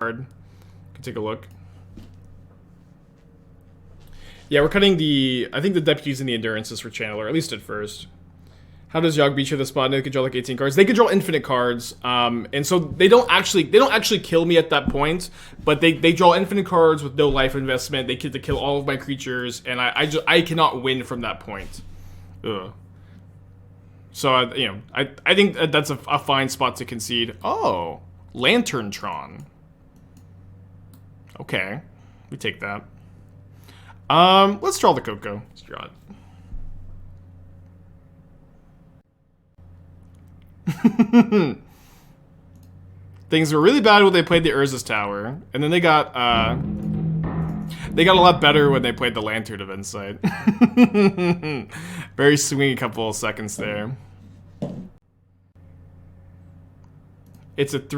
card. Can take a look. Yeah, we're cutting the... I think the deputies and the endurances for Channeler, at least at first. How does Yogg beat you at the spot? They can draw like 18 cards. They can draw infinite cards, and so they don't actually kill me at that point. But they draw infinite cards with no life investment. They get to kill all of my creatures, and I cannot win from that point. Ugh. So I think that's a fine spot to concede. Oh, Lanterntron. Okay, we take that. Let's draw the Coco. Let's draw it. Things were really bad when they played the Urza's Tower, and then they got a lot better when they played the Lantern of Insight. Very swingy couple of seconds there. It's a 4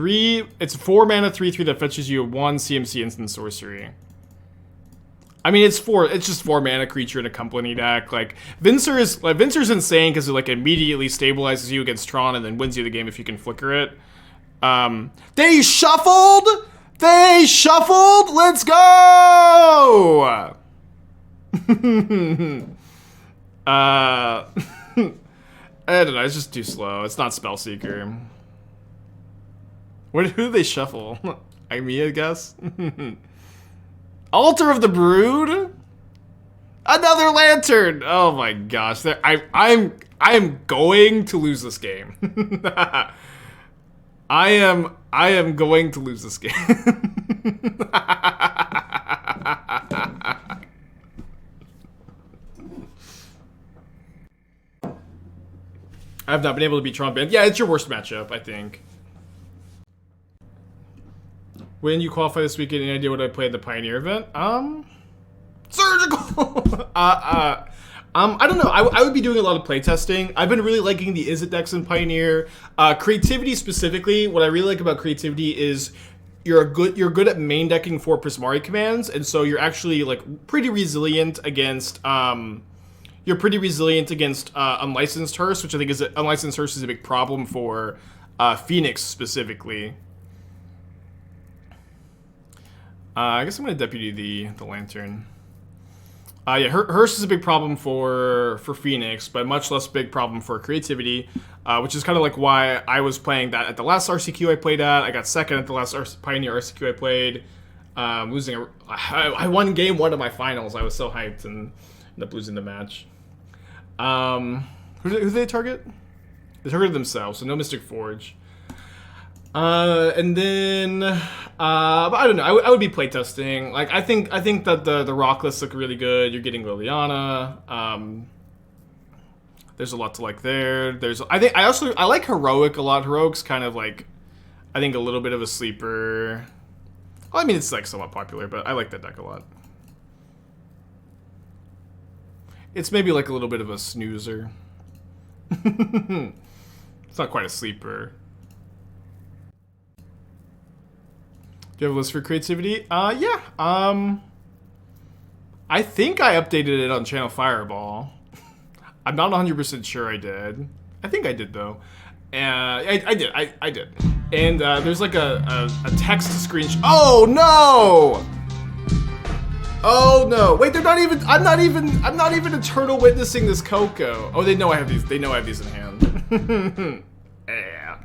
mana 3/3 that fetches you a 1 CMC instant sorcery. I mean, it's just 4 mana creature in a company deck. Like Venser's insane because it like immediately stabilizes you against Tron and then wins you the game if you can flicker it. They shuffled. Let's go. I don't know. It's just too slow. It's not Spellseeker. Who did they shuffle? Me, I guess. Altar of the Brood? Another Lantern! Oh my gosh. I am going to lose this game. I am going to lose this game. I have not been able to beat Tron Band. Yeah, it's your worst matchup, I think. When you qualify this weekend, any idea what I played at the Pioneer event? Surgical! I don't know. I would be doing a lot of playtesting. I've been really liking the Izzet decks in Pioneer. Creativity specifically, what I really like about creativity is you're good at main decking 4 Prismari commands, and so you're actually like pretty resilient against unlicensed hearse, which I think is unlicensed hearse is a big problem for Phoenix specifically. I guess I'm gonna deputy the Lantern. Yeah, Hearse is a big problem for Phoenix, but much less big problem for creativity, which is kind of like why I was playing that at the last RCQ I played at. I got second at the last Pioneer RCQ I played, I won game 1 of my finals. I was so hyped and ended up losing the match. Who did they target? They targeted themselves, so no Mystic Forge. And then, but I don't know. I would be playtesting. Like I think that the rock lists look really good. You're getting Liliana. There's a lot to like there. I like Heroic a lot. Heroic's kind of like, I think a little bit of a sleeper. Well, I mean, it's like somewhat popular, but I like that deck a lot. It's maybe like a little bit of a snoozer. It's not quite a sleeper. Do you have a list for creativity? Yeah. I think I updated it on Channel Fireball. I'm not 100% sure I did. I think I did, though. I did. And there's like a text screenshot. Oh, no! Oh, no. Wait, they're not even... I'm not even eternal witnessing this Coco. Oh, they know I have these. They know I have these in hand. Yeah.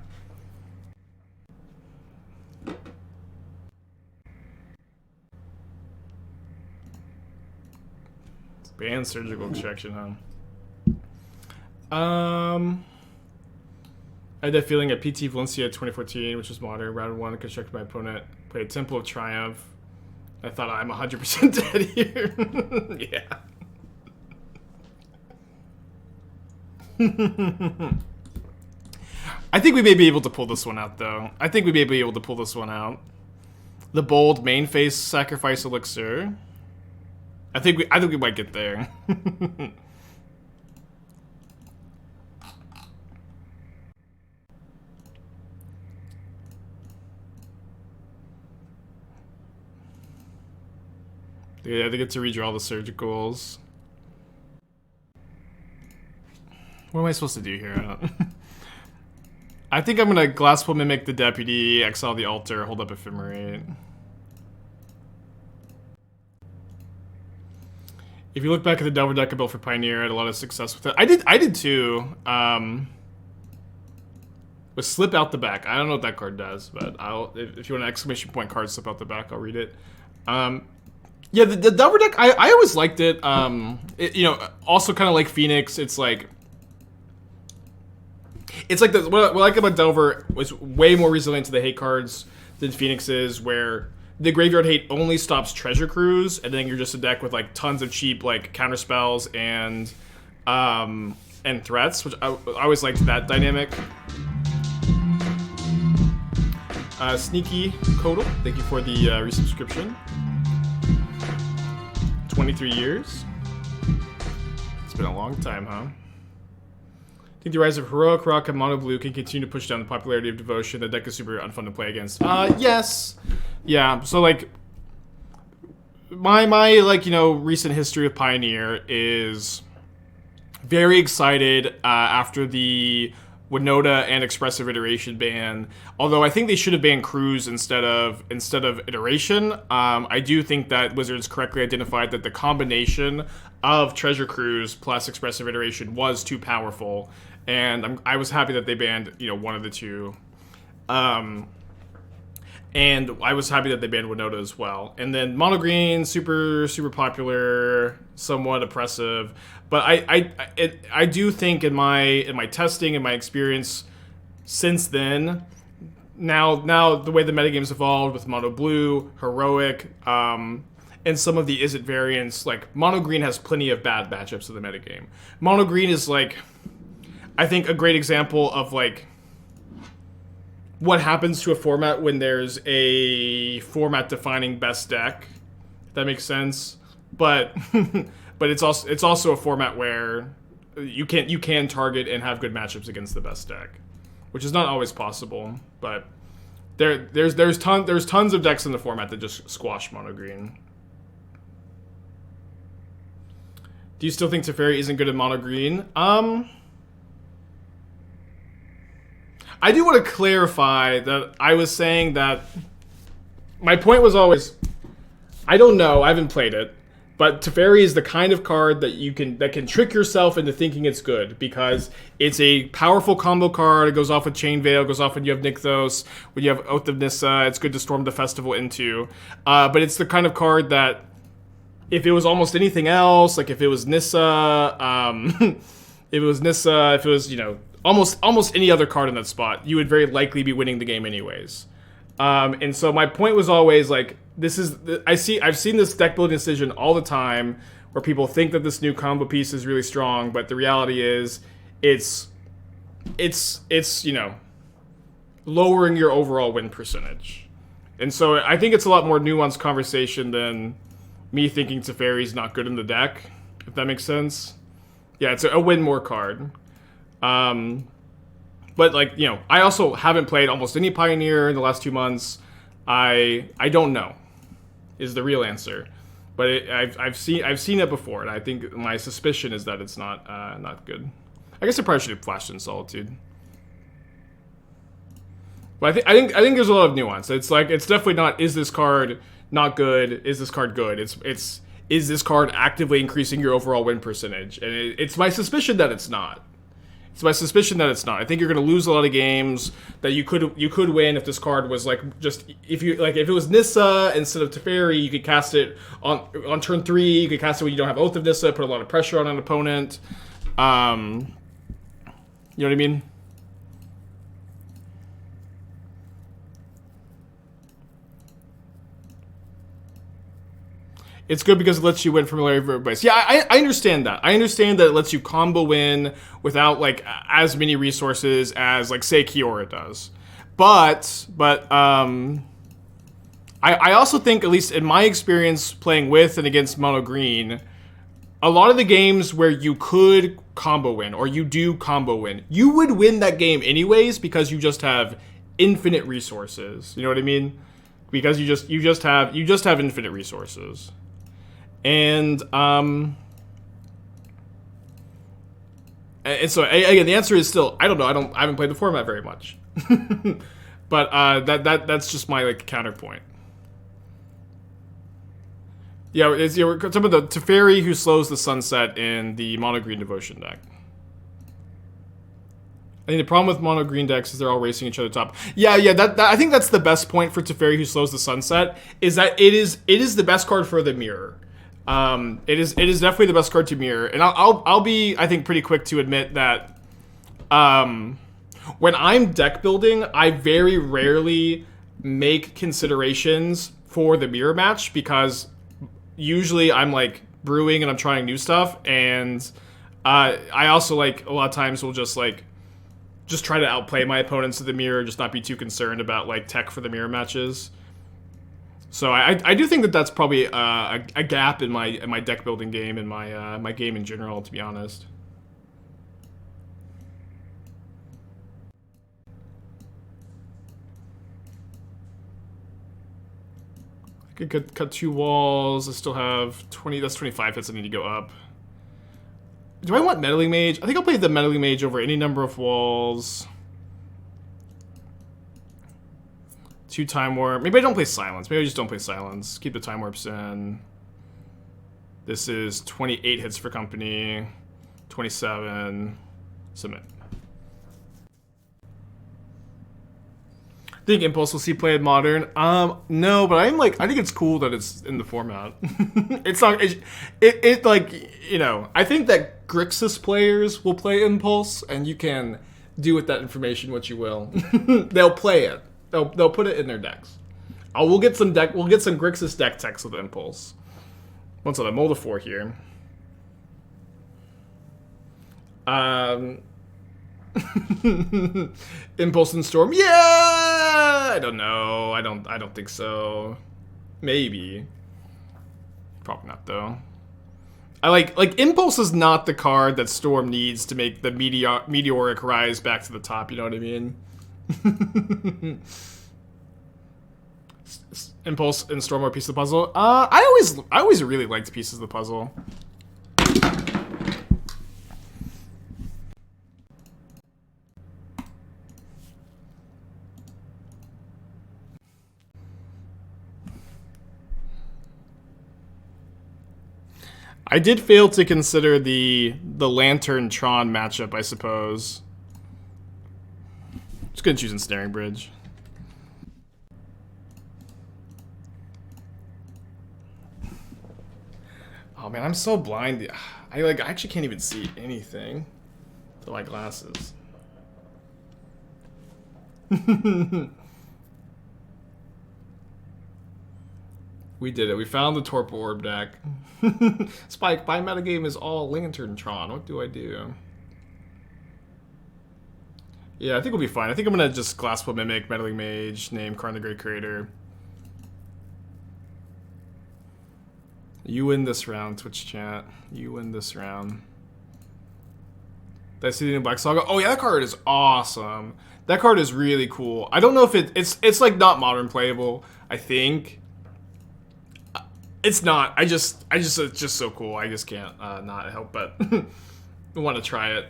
Ban surgical extraction, huh? I had that feeling at PT Valencia 2014, which was modern. Round 1, constructed my opponent. Played Temple of Triumph. I thought I'm 100% dead here. Yeah. I think we may be able to pull this one out, though. I think we may be able to pull this one out. The bold main phase sacrifice elixir. I think we might get there. Yeah, they get to redraw the surgicals. What am I supposed to do here? I think I'm gonna Glasspool Mimic the Deputy, exile the altar, hold up Ephemerate. If you look back at the Delver deck I built for Pioneer, I had a lot of success with it. I did too. With Slip Out the Back. I don't know what that card does, but if you want an exclamation point card, Slip Out the Back, I'll read it. Yeah, the Delver deck, I always liked it. You know, also kind of like Phoenix, it's like what I like about Delver was way more resilient to the hate cards than Phoenix is, where the graveyard hate only stops treasure crews, and then you're just a deck with like tons of cheap like counter spells and threats, which I always liked that dynamic. Sneaky Coatl, thank you for the resubscription. 23 years. It's been a long time, huh? I think the rise of Heroic Rock and Mono Blue can continue to push down the popularity of Devotion. The deck is super unfun to play against. Yes. Yeah, so like my like, you know, recent history of Pioneer is very excited after the Winota and Expressive Iteration ban. Although I think they should have banned Cruise instead of Iteration. I do think that Wizards correctly identified that the combination of Treasure Cruise plus Expressive Iteration was too powerful, and I was happy that they banned, you know, one of the two. And I was happy that they banned Winota as well. And then Mono Green, super popular, somewhat oppressive. But I do think in my testing and my experience since then, now the way the metagame's evolved with Mono Blue, Heroic, and some of the Is It variants, like Mono Green has plenty of bad matchups in the metagame. Mono Green is like, I think, a great example of like what happens to a format when there's a format-defining best deck. If that makes sense, but but it's also a format where you can target and have good matchups against the best deck, which is not always possible. But there's tons of decks in the format that just squash Mono Green. Do you still think Teferi isn't good at Mono Green? I do want to clarify that I was saying that my point was always, I don't know, I haven't played it, but Teferi is the kind of card that can trick yourself into thinking it's good, because it's a powerful combo card. It goes off with Chain Veil, goes off when you have Nykthos, when you have Oath of Nissa. It's good to storm the festival into. But it's the kind of card that if it was almost anything else, like if it was Nissa, if it was, you know, almost any other card in that spot, you would very likely be winning the game anyways. And so my point was always like, I've seen this deck building decision all the time where people think that this new combo piece is really strong, but the reality is it's you know, lowering your overall win percentage. And so I think it's a lot more nuanced conversation than me thinking Teferi's not good in the deck, if that makes sense. Yeah, it's a win more card. But like, you know, I also haven't played almost any Pioneer in the last 2 months. I don't know is the real answer, but I've seen it before, and I think my suspicion is that it's not good. I guess I probably should have flashed in Solitude, but I think there's a lot of nuance. It's like, it's definitely not, is this card not good? Is this card good? It's is this card actively increasing your overall win percentage? And it's my suspicion that it's not. It's my suspicion that it's not. I think you're going to lose a lot of games that you could win if this card was like, just if it was Nissa instead of Teferi, you could cast it on turn 3. You could cast it when you don't have Oath of Nissa, put a lot of pressure on an opponent. You know what I mean? It's good because it lets you win familiarity for everybody. Yeah, I understand that. I understand that it lets you combo win without like as many resources as like say Kiora does. But I also think, at least in my experience playing with and against Mono Green, a lot of the games where you could combo win or you do combo win, you would win that game anyways because you just have infinite resources. You know what I mean? Because you just have infinite resources. And so again, the answer is still, I don't know. I haven't played the format very much, but that's just my like counterpoint. Yeah, we're talking about the Teferi who slows the sunset in the mono green devotion deck. I think the problem with mono green decks is they're all racing each other top. Yeah, that I think that's the best point for Teferi who slows the sunset, is that it is the best card for the mirror. It is definitely the best card to mirror, and I'll be, I think, pretty quick to admit that when I'm deck building, I very rarely make considerations for the mirror match, because usually I'm like brewing and I'm trying new stuff, and I also like a lot of times will just try to outplay my opponents to the mirror, just not be too concerned about like tech for the mirror matches. So I do think that that's probably a gap in my deck building game and my game in general, to be honest. I could cut 2 walls. I still have 20. That's 25 hits I need to go up. Do I want Meddling Mage? I think I'll play the Meddling Mage over any number of walls. 2 Time Warp. Maybe I don't play Silence. Maybe I just don't play Silence. Keep the Time Warps in. This is 28 hits for company. 27. Submit. Think Impulse will see play in Modern? No, but I think it's cool that it's in the format. It's not, it like, you know, I think that Grixis players will play Impulse, and you can do with that information what you will. They'll play it. They'll put it in their decks. We'll get some Grixis deck techs with Impulse. Once on a mold of 4 here. Impulse and Storm. Yeah, I don't know. I don't think so. Maybe. Probably not though. I like Impulse is not the card that Storm needs to make the meteoric rise back to the top. You know what I mean? Impulse and Storm are a piece of the puzzle. I always really liked pieces of the puzzle. I did fail to consider the Lantern Tron matchup, I suppose. Just gonna choose Ensnaring Bridge. Oh man, I'm so blind. I actually can't even see anything through my glasses. We did it. We found the Torpor Orb deck. Spike, my metagame is all Lantern Tron. What do I do? Yeah, I think we'll be fine. I think I'm going to just Glasspool Mimic, Meddling Mage, name Karn the Great Creator. You win this round, Twitch chat. You win this round. Did I see the new Black Saga? Oh yeah, that card is awesome. That card is really cool. I don't know if it's like not modern playable, I think. It's not. It's just so cool. I just can't not help but want to try it.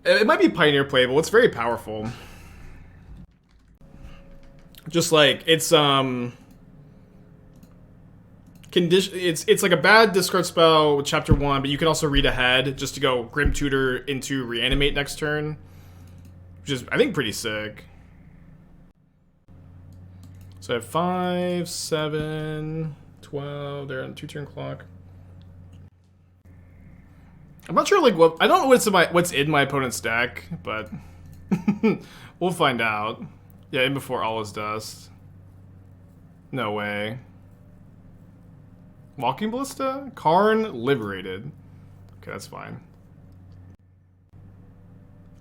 It might be Pioneer playable. It's very powerful. Just like it's condition. It's like a bad discard spell with Chapter 1, but you can also read ahead just to go Grim Tutor into Reanimate next turn, which is I think pretty sick. So I have 5, 7. 12, they're on 2-turn clock. I'm not sure, like, what... I don't know what's in my opponent's deck, but... we'll find out. Yeah, in before all is dust. No way. Walking Ballista? Karn liberated. Okay, that's fine.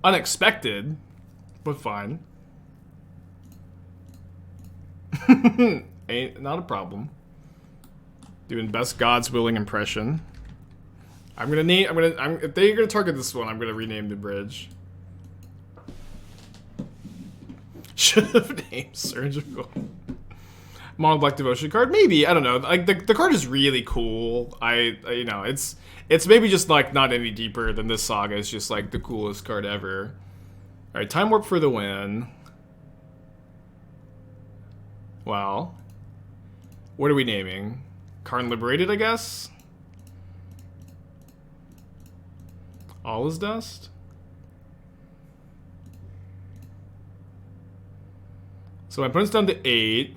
Unexpected, but fine. Ain't not a problem. Doing best God's willing impression. If they're gonna target this one, I'm gonna rename the bridge. Should have named Surgical. Mono Black Devotion card? Maybe, I don't know. Like the card is really cool. You know, it's maybe just like not any deeper than this saga. It's just like the coolest card ever. Alright, Time Warp for the win. Wow. What are we naming? Karn Liberated, I guess. All is dust. So my opponent's down to 8.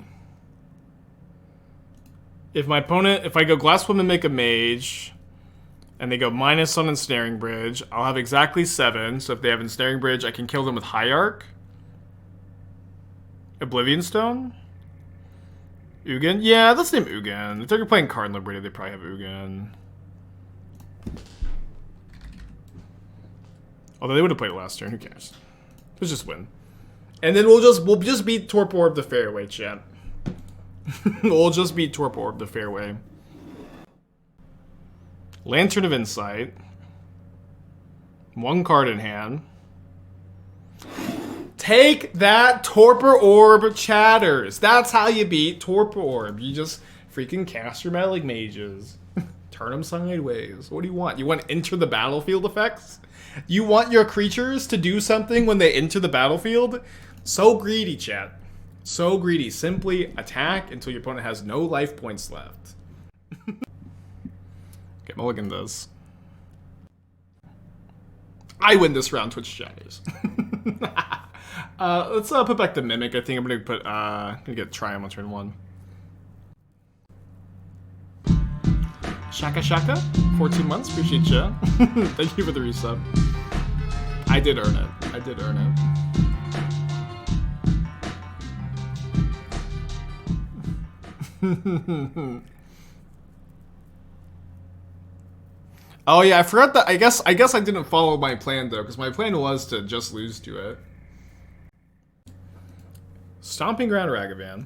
If I go Glasspool and make a mage, and they go minus on Ensnaring Bridge, I'll have exactly 7. So if they have Ensnaring Bridge, I can kill them with Hierarch. Oblivion Stone. Ugin? Yeah, let's name Ugin. If they're playing Karn Liberated, they probably have Ugin. Although they would have played it last turn, who cares? Let's just win. And then we'll just beat Torpor Orb the Fairway, chat. We'll just beat Torpor Orb the Fairway. Lantern of Insight. 1 card in hand. Take that, Torpor Orb chatters. That's how you beat Torpor Orb. You just freaking cast your Meddling Mages. Turn them sideways. What do you want? You want enter the battlefield effects? You want your creatures to do something when they enter the battlefield? So greedy, chat. So greedy. Simply attack until your opponent has no life points left. Okay, Mulligan does. I win this round, Twitch chatters. Let's put back the Mimic. I think I'm gonna get Triumph on turn 1. Shaka Shaka, 14 months, appreciate ya. Thank you for the resub. I did earn it. I did earn it. Oh yeah, I forgot that. I guess I didn't follow my plan though, because my plan was to just lose to it. Stomping Ground Ragavan.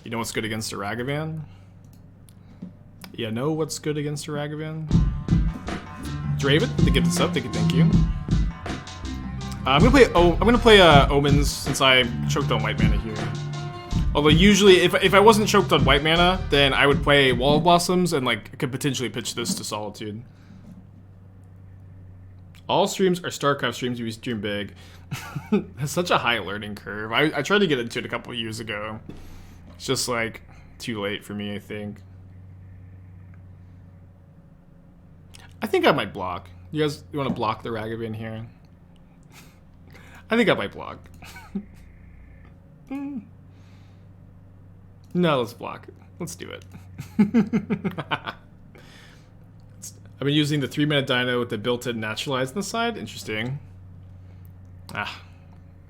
You know what's good against a Ragavan? You know what's good against a Ragavan? Draven, to get this up, thank you. I'm gonna play Omens since I choked on white mana here. Although usually, if I wasn't choked on white mana, then I would play Wall of Blossoms and like could potentially pitch this to Solitude. All streams are StarCraft streams. You stream big. That's such a high learning curve. I tried to get into it a couple of years ago. It's just like too late for me, I think. I think I might block. You guys, you want to block the Ragavan here? I think I might block. No, let's block. Let's do it. I've been using the 3-mana Dino with the built-in Naturalize on the side. Interesting. Ah,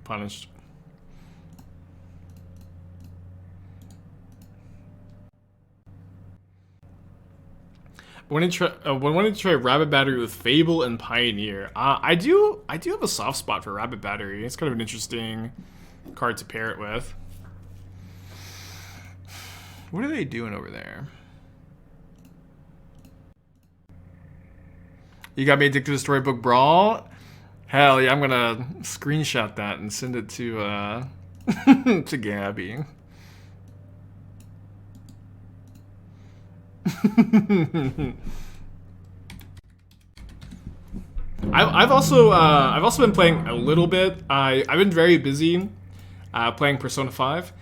punished. When wanting to try Rabbit Battery with Fable and Pioneer. I do have a soft spot for Rabbit Battery. It's kind of an interesting card to pair it with. What are they doing over there? You got me addicted to Storybook Brawl? Hell yeah, I'm gonna screenshot that and send it to to Gabby. I've also been playing a little bit. I've been very busy playing Persona 5.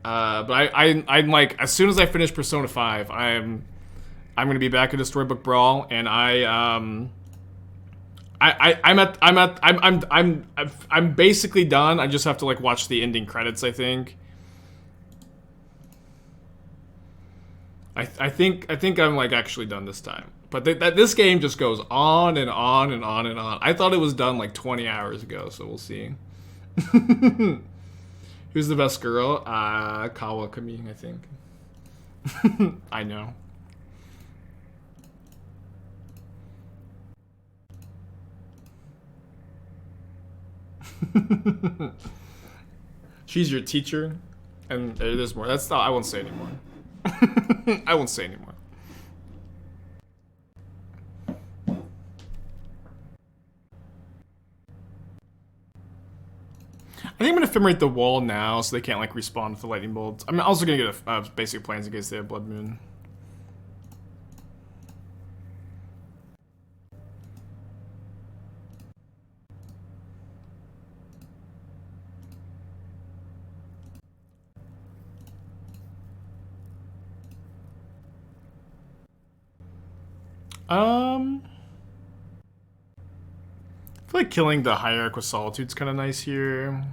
But I'm like, as soon as I finish Persona 5, I'm gonna be back into Storybook Brawl, and I'm basically done. I just have to like watch the ending credits, I think. I think I'm like actually done this time. But this game just goes on and on and on and on. I thought it was done like 20 hours ago, so we'll see. Who's the best girl? Kawakami, I think. I know. She's your teacher, and there's more. That's not. I won't say anymore. I won't say anymore. I think I'm gonna ephemerate the wall now, so they can't like respawn with the lightning bolts. I'm also gonna get a basic plans in case they have Blood Moon. I feel like killing the Hierarch with Solitude's kind of nice here.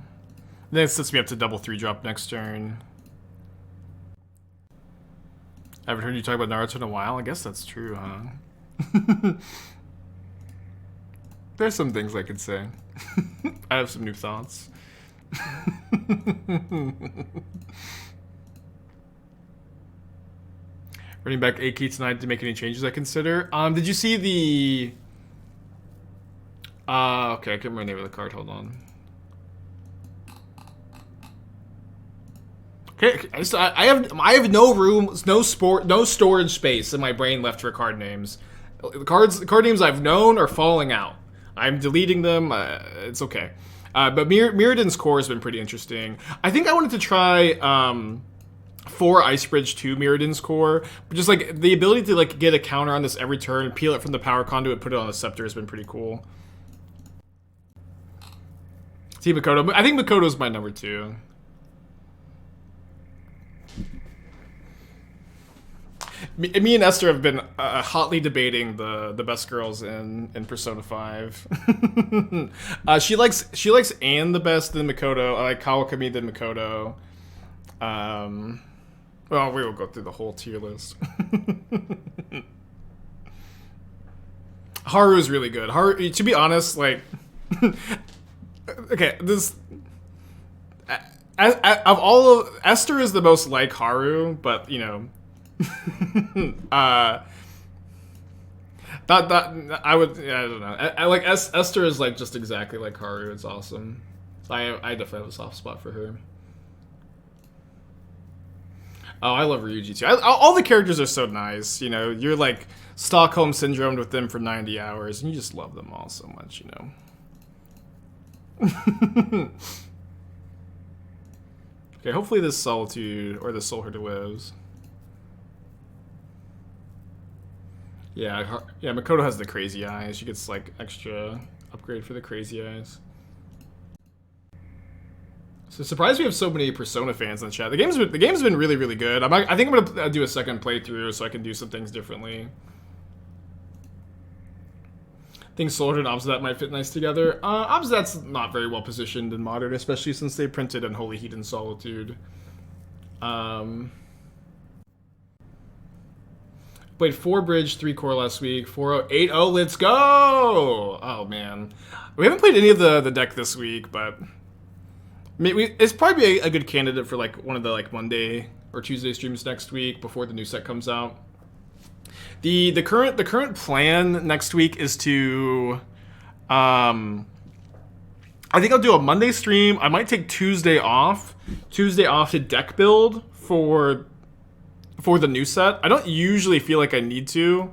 Then it sets me up to double 3-drop next turn. I haven't heard you talk about Naruto in a while. I guess that's true, huh? There's some things I could say. I have some new thoughts. Running back AK tonight to make any changes I consider. Did you see the... okay, I can't remember the name of the card. Hold on. Okay, I have no room, no storage space in my brain left for card names. The card names I've known are falling out. I'm deleting them. It's okay. But Mirrodin's core has been pretty interesting. I think I wanted to try 4 Icebridge 2 Mirrodin's core, but just like the ability to like get a counter on this every turn, peel it from the power conduit, put it on the scepter has been pretty cool. See Makoto. I think Makoto's my number 2. Me and Esther have been hotly debating the best girls in Persona 5. She likes Anne the best, then Makoto. I like Kawakami, then Makoto. Well, we will go through the whole tier list. Haru is really good. Haru, to be honest, like, okay, this. Of all of Esther is the most like Haru, but you know. I don't know. I like Esther is like just exactly like Haru. It's awesome. I definitely have a soft spot for her. Oh, I love Ryuji too. All the characters are so nice. You know, you're like Stockholm syndromed with them for 90 hours, and you just love them all so much. You know. Okay, hopefully this Solitude or the Soulherder lives. Yeah, Makoto has the crazy eyes. She gets like extra upgrade for the crazy eyes. So surprised we have so many Persona fans in the chat. The game's been really, really good. I think I'm gonna do a second playthrough so I can do some things differently. I think Soulherder and Obsidat might fit nice together. Obsidat's not very well positioned in Modern, especially since they printed Unholy Heat and Solitude. Played 4 Bridge, 3 Core last week. 4-0, 8-0, let's go! Oh, man. We haven't played any of the deck this week, but... it's probably a good candidate for, like, one of the, like, Monday or Tuesday streams next week before the new set comes out. The current plan next week is to... I think I'll do a Monday stream. I might take Tuesday off. Tuesday off to deck build for the new set. I don't usually feel like I need to.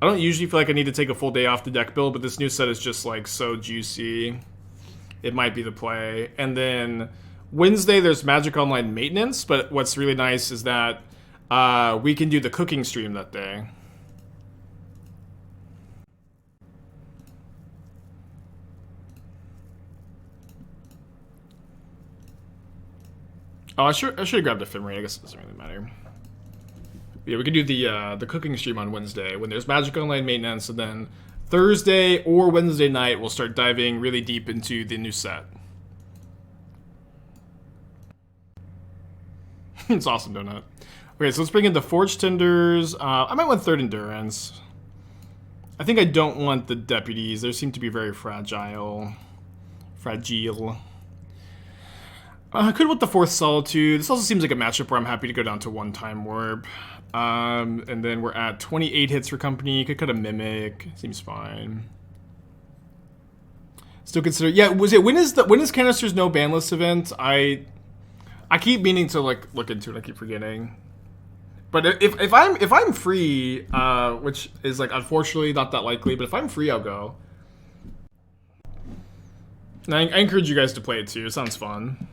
I don't usually feel like I need to take a full day off the deck build, but this new set is just like so juicy. It might be the play. And then Wednesday there's Magic Online maintenance, but what's really nice is that we can do the cooking stream that day. Oh, I should have grabbed Ephemerate. I guess it doesn't really matter. Yeah, we could do the cooking stream on Wednesday when there's Magic Online maintenance, and then Thursday or Wednesday night we'll start diving really deep into the new set. It's awesome, donut. Okay, so let's bring in the Forge-Tenders. I might want 3rd Endurance. I think I don't want the Deputies. They seem to be very fragile. I could want the 4th Solitude. This also seems like a matchup where I'm happy to go down to 1 Time Warp. And then we're at 28 hits for company. Could cut a Mimic. Seems fine. Still consider... Yeah, when is Canister's no ban list event? I keep meaning to like look into it. I keep forgetting. But if I'm free, which is like unfortunately not that likely, but if I'm free, I'll go. And I encourage you guys to play it too. It sounds fun.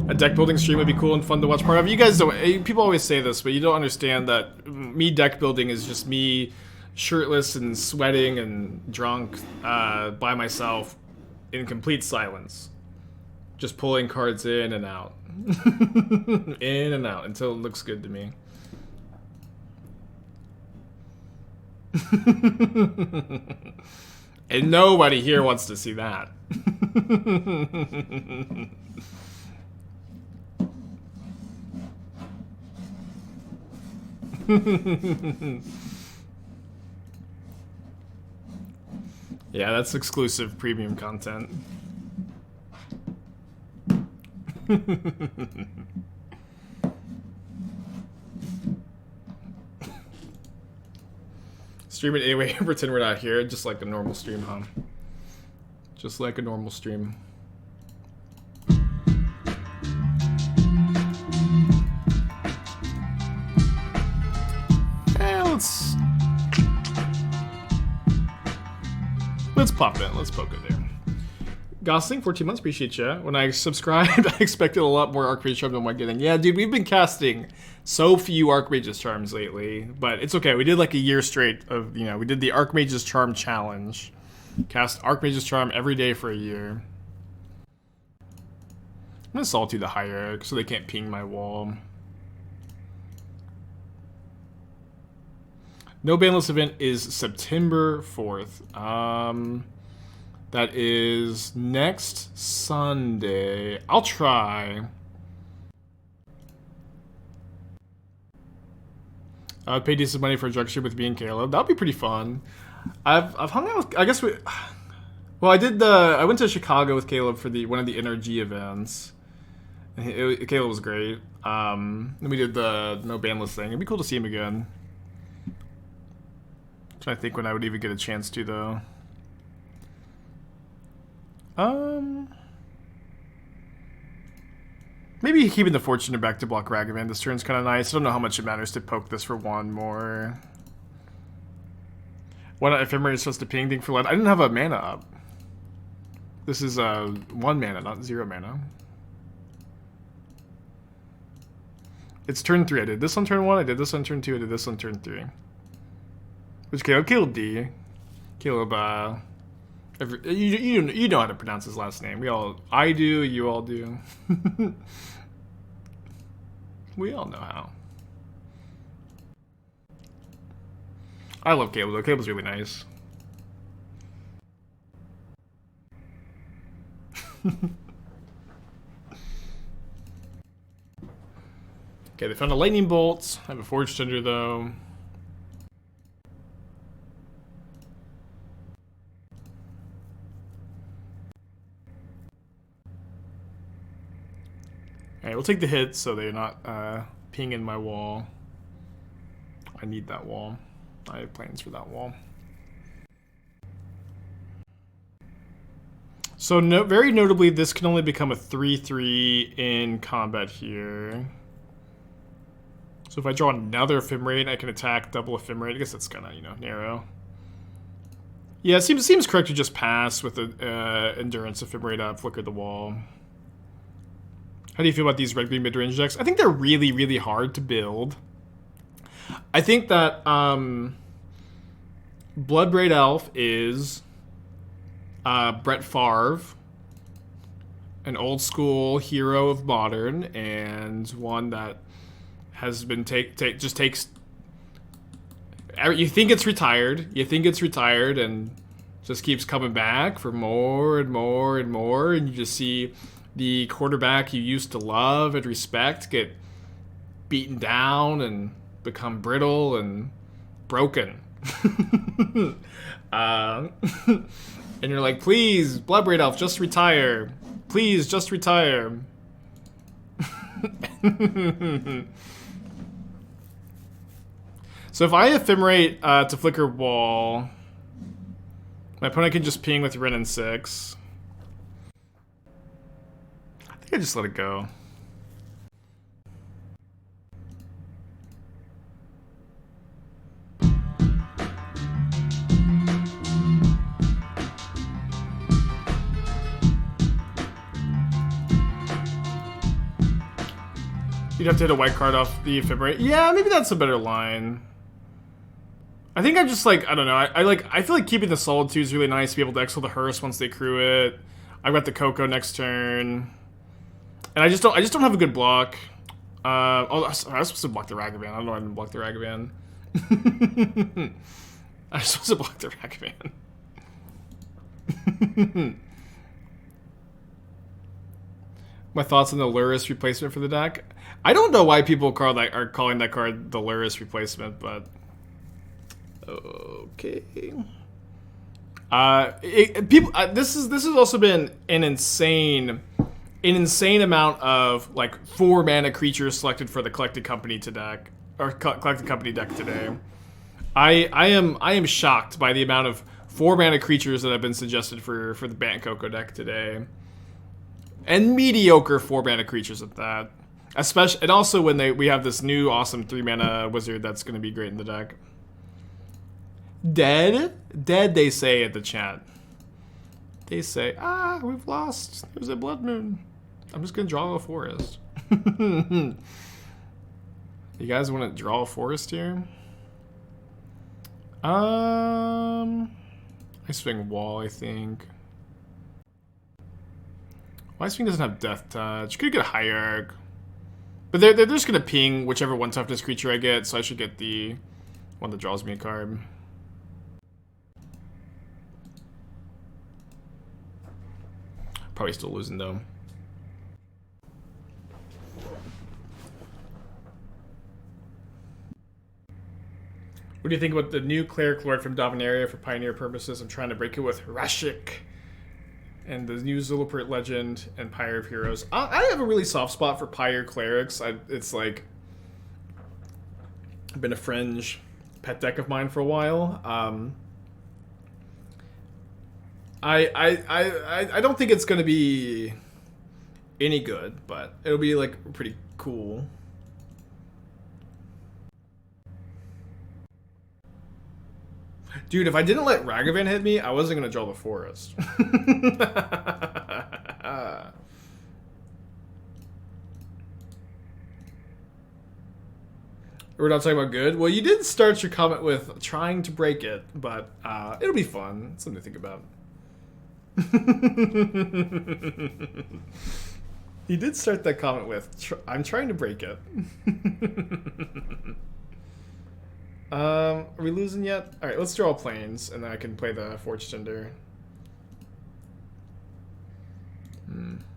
A deck building stream would be cool and fun to watch part of. You guys don't. People always say this, but you don't understand that me deck building is just me shirtless and sweating and drunk by myself in complete silence, just pulling cards in and out, in and out until it looks good to me. And nobody here wants to see that. Yeah, that's exclusive premium content. Stream it anyway, pretend we're not here, just like a normal stream, huh? Just like a normal stream. Let's pop in. Let's poke it there. Gosling, 14 months, appreciate you. When I subscribed, I expected a lot more Archmage Charm than what I'm getting. Yeah, dude, we've been casting so few Archmage's Charms lately, but it's okay. We did like a year straight of, you know, we did the Archmage's Charm challenge. Cast Archmage's Charm every day for a year. I'm gonna Solitude the Hierarch so they can't ping my wall. No banlist event is September 4th. That is next Sunday. I'll try. I would pay decent money for a drug ship with me and Caleb. That would be pretty fun. I've hung out with, I guess we, well, I went to Chicago with Caleb for one of the NRG events. Caleb was great. Then we did the no banlist thing. It'd be cool to see him again. Trying to think when I would even get a chance to, though. Maybe keeping the Fortune back to block Ragavan this turn's kind of nice. I don't know how much it matters to poke this for one more. Why not Ephemerate is supposed to ping thing for light? I didn't have a mana up. This is 1 mana, not 0 mana. It's turn 3. I did this on turn 1, I did this on turn 2, I did this on turn 3. Which Caleb D. Caleb, you know how to pronounce his last name. I do, you all do. We all know how. I love Caleb though. Caleb's really nice. Okay, they found a lightning bolt. I have a Forge-Tender though. Alright, we'll take the hit so they're not pinging my wall. I need that wall. I have plans for that wall. So very notably, this can only become a 3/3 in combat here. So if I draw another Ephemerate, I can attack double Ephemerate. I guess that's kind of, you know, narrow. Yeah, it seems correct to just pass with the Endurance Ephemerate up, flicker the wall. How do you feel about these red-green mid-range decks? I think they're really, really hard to build. I think that Bloodbraid Elf is Brett Favre, an old-school hero of modern, and one that has been just takes. You think it's retired. You think it's retired, and just keeps coming back for more and more and more, and you just see the quarterback you used to love and respect get beaten down and become brittle and broken. And you're like, please, Bloodbraid Elf, just retire. Please, just retire. So if I Ephemerate to flicker wall, my opponent can just ping with Ren and 6. I think I just let it go. You'd have to hit a white card off the Ephemerate. Yeah, maybe that's a better line. I think I just like, I don't know. I feel like keeping the Solitude is really nice to be able to exile the Hearse once they crew it. I've got the Coco next turn. And I just don't have a good block. I was supposed to block the Ragavan. I don't know why I didn't block the Ragavan. I'm supposed to block the Ragavan. My thoughts on the Lurrus replacement for the deck. I don't know why people are calling that card the Lurrus replacement, but okay. This has also been an insane amount of like 4 mana creatures selected for the Collected Company deck today. I am shocked by the amount of 4 mana creatures that have been suggested for the Bant Coco deck today. And mediocre 4 mana creatures at that. Especially, and also when we have this new awesome 3 mana wizard that's going to be great in the deck. Dead, they say at the chat. They say, we've lost. There's a blood moon. I'm just going to draw a forest. You guys want to draw a forest here? Ice-Fang Wall, I think. Ice-Fang doesn't have Death Touch. Could get a Hierarch. But they're just going to ping whichever 1 toughness creature I get, so I should get the one that draws me a card. Probably still losing, though. What do you think about the new Cleric Lord from Dominaria for Pioneer purposes? I'm trying to break it with Rashik. And the new Zulapert Legend and Pyre of Heroes. I have a really soft spot for Pyre Clerics. It's like been a fringe pet deck of mine for a while. I don't think it's gonna be any good, but it'll be like pretty cool. Dude, if I didn't let Ragavan hit me, I wasn't going to draw the forest. We're not talking about good? Well, you did start your comment with trying to break it, but it'll be fun. It's something to think about. You did start that comment with, I'm trying to break it. Are we losing yet? Alright, let's draw planes, and then I can play the Forge-Tender.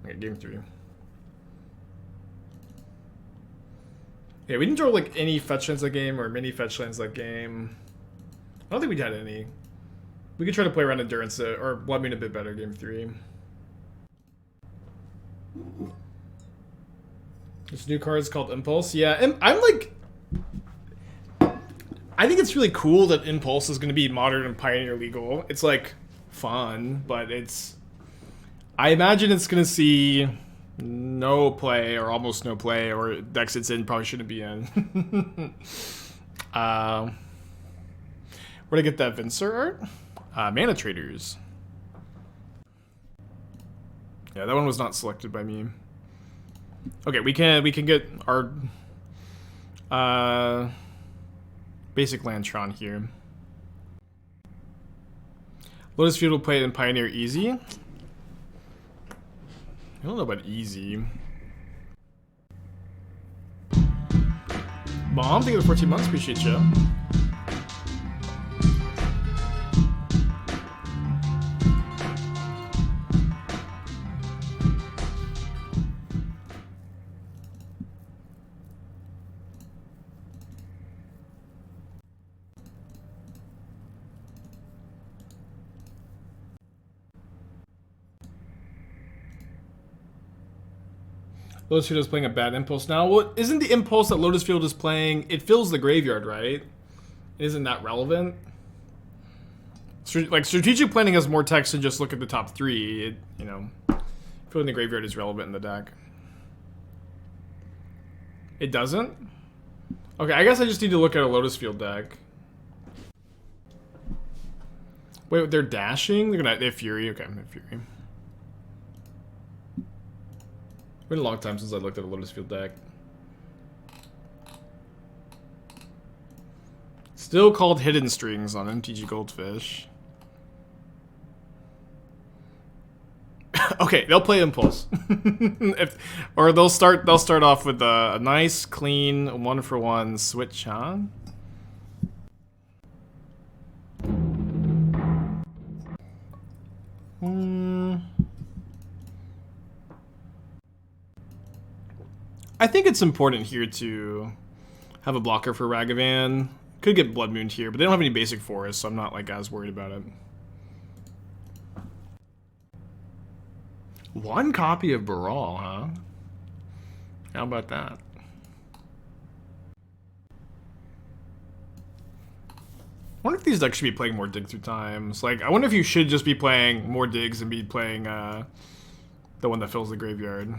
Okay, game 3. Yeah, we didn't draw like any fetch lands that game, or mini fetch lands that game. I don't think we had any. We could try to play around Endurance, or Blood Moon a bit better, game 3. This new card is called Impulse. Yeah, I'm like... I think it's really cool that Impulse is going to be modern and Pioneer legal. It's like fun, but it's... I imagine it's going to see no play or almost no play, or decks it's in probably shouldn't be in. Where'd I get that Venser art? Mana Traders. Yeah, that one was not selected by me. Okay, we can get our basic Lantron here. Lotus Field will play it in Pioneer easy. I don't know about easy. Mom, thank you for 14 months. Appreciate you. Lotus Field is playing a bad Impulse now. Well, isn't the Impulse that Lotus Field is playing, it fills the graveyard, right? Isn't that relevant? Like, strategic planning has more text than just look at the top 3. It, you know, filling the graveyard is relevant in the deck. It doesn't? Okay, I guess I just need to look at a Lotus Field deck. Wait, they're dashing? They have Fury? Okay, they have Fury. It's been a long time since I looked at a Lotus Field deck. Still called Hidden Strings on MTG Goldfish. Okay, they'll play Impulse. Or they'll start off with a nice, clean 1-for-1 switch on. I think it's important here to have a blocker for Ragavan. Could get Blood Moon here, but they don't have any basic forests, so I'm not like as worried about it. One copy of Baral, huh? How about that? I wonder if these decks should be playing more Dig Through Times. Like, I wonder if you should just be playing more Digs and be playing the one that fills the graveyard.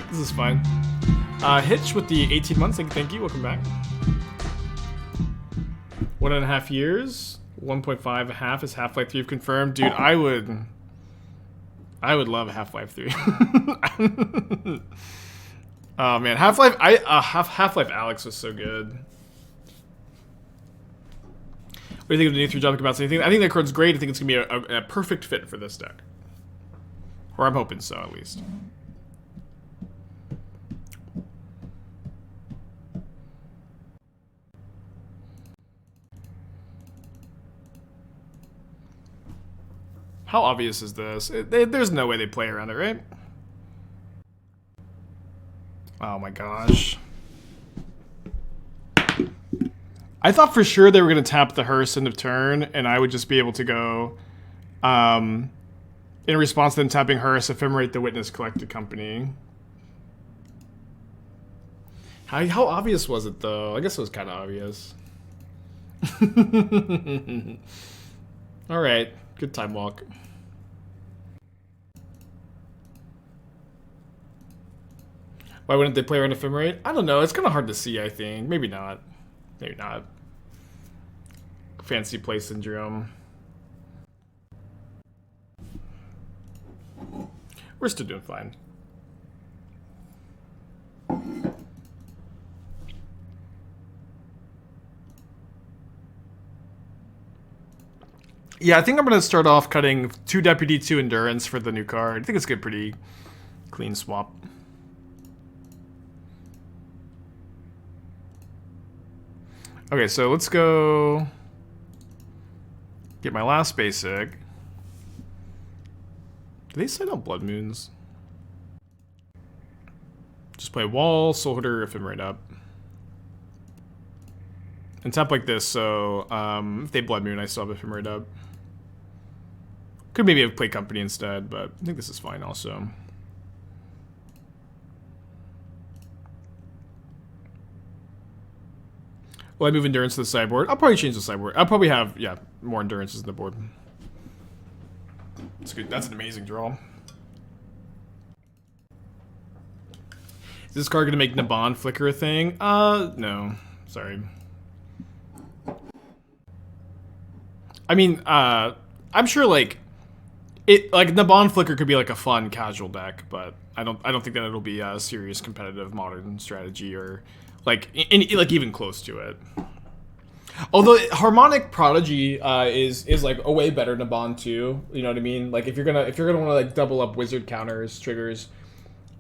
This is fine. Hitch with the 18 months. Thank you. Welcome back. 1.5 years. 1.5 a half is Half-Life 3 confirmed. Dude, I would love Half-Life 3. Oh man, Half-Life Half-Life Alex was so good. What do you think of the new 3 drop about anything? I think that card's great. I think it's gonna be a perfect fit for this deck. Or I'm hoping so, at least. How obvious is this? There's no way they play around it, right? Oh my gosh. I thought for sure they were going to tap the Hearse end of turn, and I would just be able to go, in response to them tapping Hearse, Ephemerate the Witness Collected Company. How obvious was it, though? I guess it was kind of obvious. Alright. Good time walk. Why wouldn't they play around Ephemerate? I don't know. It's kind of hard to see, I think. Maybe not. Maybe not. Fancy play syndrome. We're still doing fine. Yeah, I think I'm going to start off cutting 2 Deputy, 2 Endurance for the new card. I think it's a pretty clean swap. Okay, so let's go get my last basic. Do they side out Blood Moons? Just play Wall, Soulherder, Ephemerate up. And tap like this, so if they Blood Moon, I still have Ephemerate up. Could maybe have played Company instead, but I think this is fine also. Will I move Endurance to the sideboard? I'll probably change the sideboard. I'll probably have, yeah, more Endurances in the board. That's good. That's an amazing draw. Is this card gonna make Naban flicker a thing? No. Sorry. I mean, I'm sure like Naban flicker could be like a fun casual deck, but I don't think that it'll be a serious competitive modern strategy or like like even close to it. Although Harmonic Prodigy is like a way better Naban too. You know what I mean? Like if you're gonna want to like double up wizard counters triggers,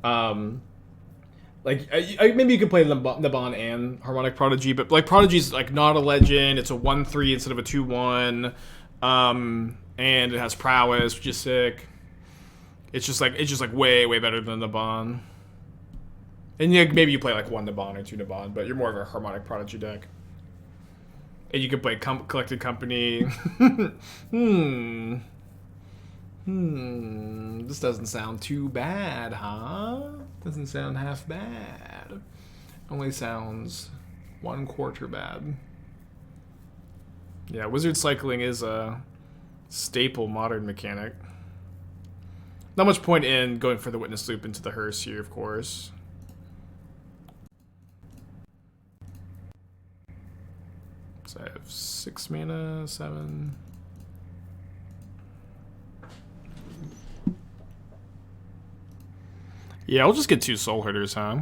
like maybe you could play Naban and Harmonic Prodigy, but like Prodigy's like not a legend. It's a 1/3 instead of a 2/1, and it has prowess, which is sick. It's just like way better than Naban. And yeah, maybe you play like 1 Naban or 2 Naban, but you're more of a Harmonic Prodigy deck. And you could play Collected Company. This doesn't sound too bad, huh? Doesn't sound half bad. Only sounds 1/4 bad. Yeah, wizard cycling is a staple modern mechanic. Not much point in going for the Witness Loop into the Hearse here, of course. So I have 6 mana, 7. Yeah, I'll just get 2 Soulherders, huh?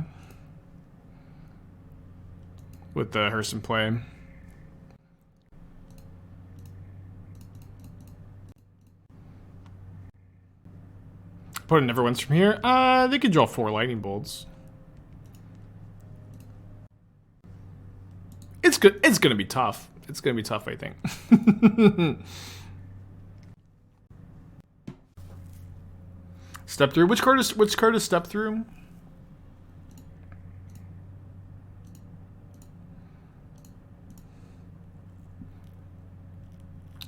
With the Hearse in play. opponent never wins from here. They could draw 4 lightning bolts. It's good. It's gonna be tough. It's gonna be tough, I think. Step through. Which card is step through?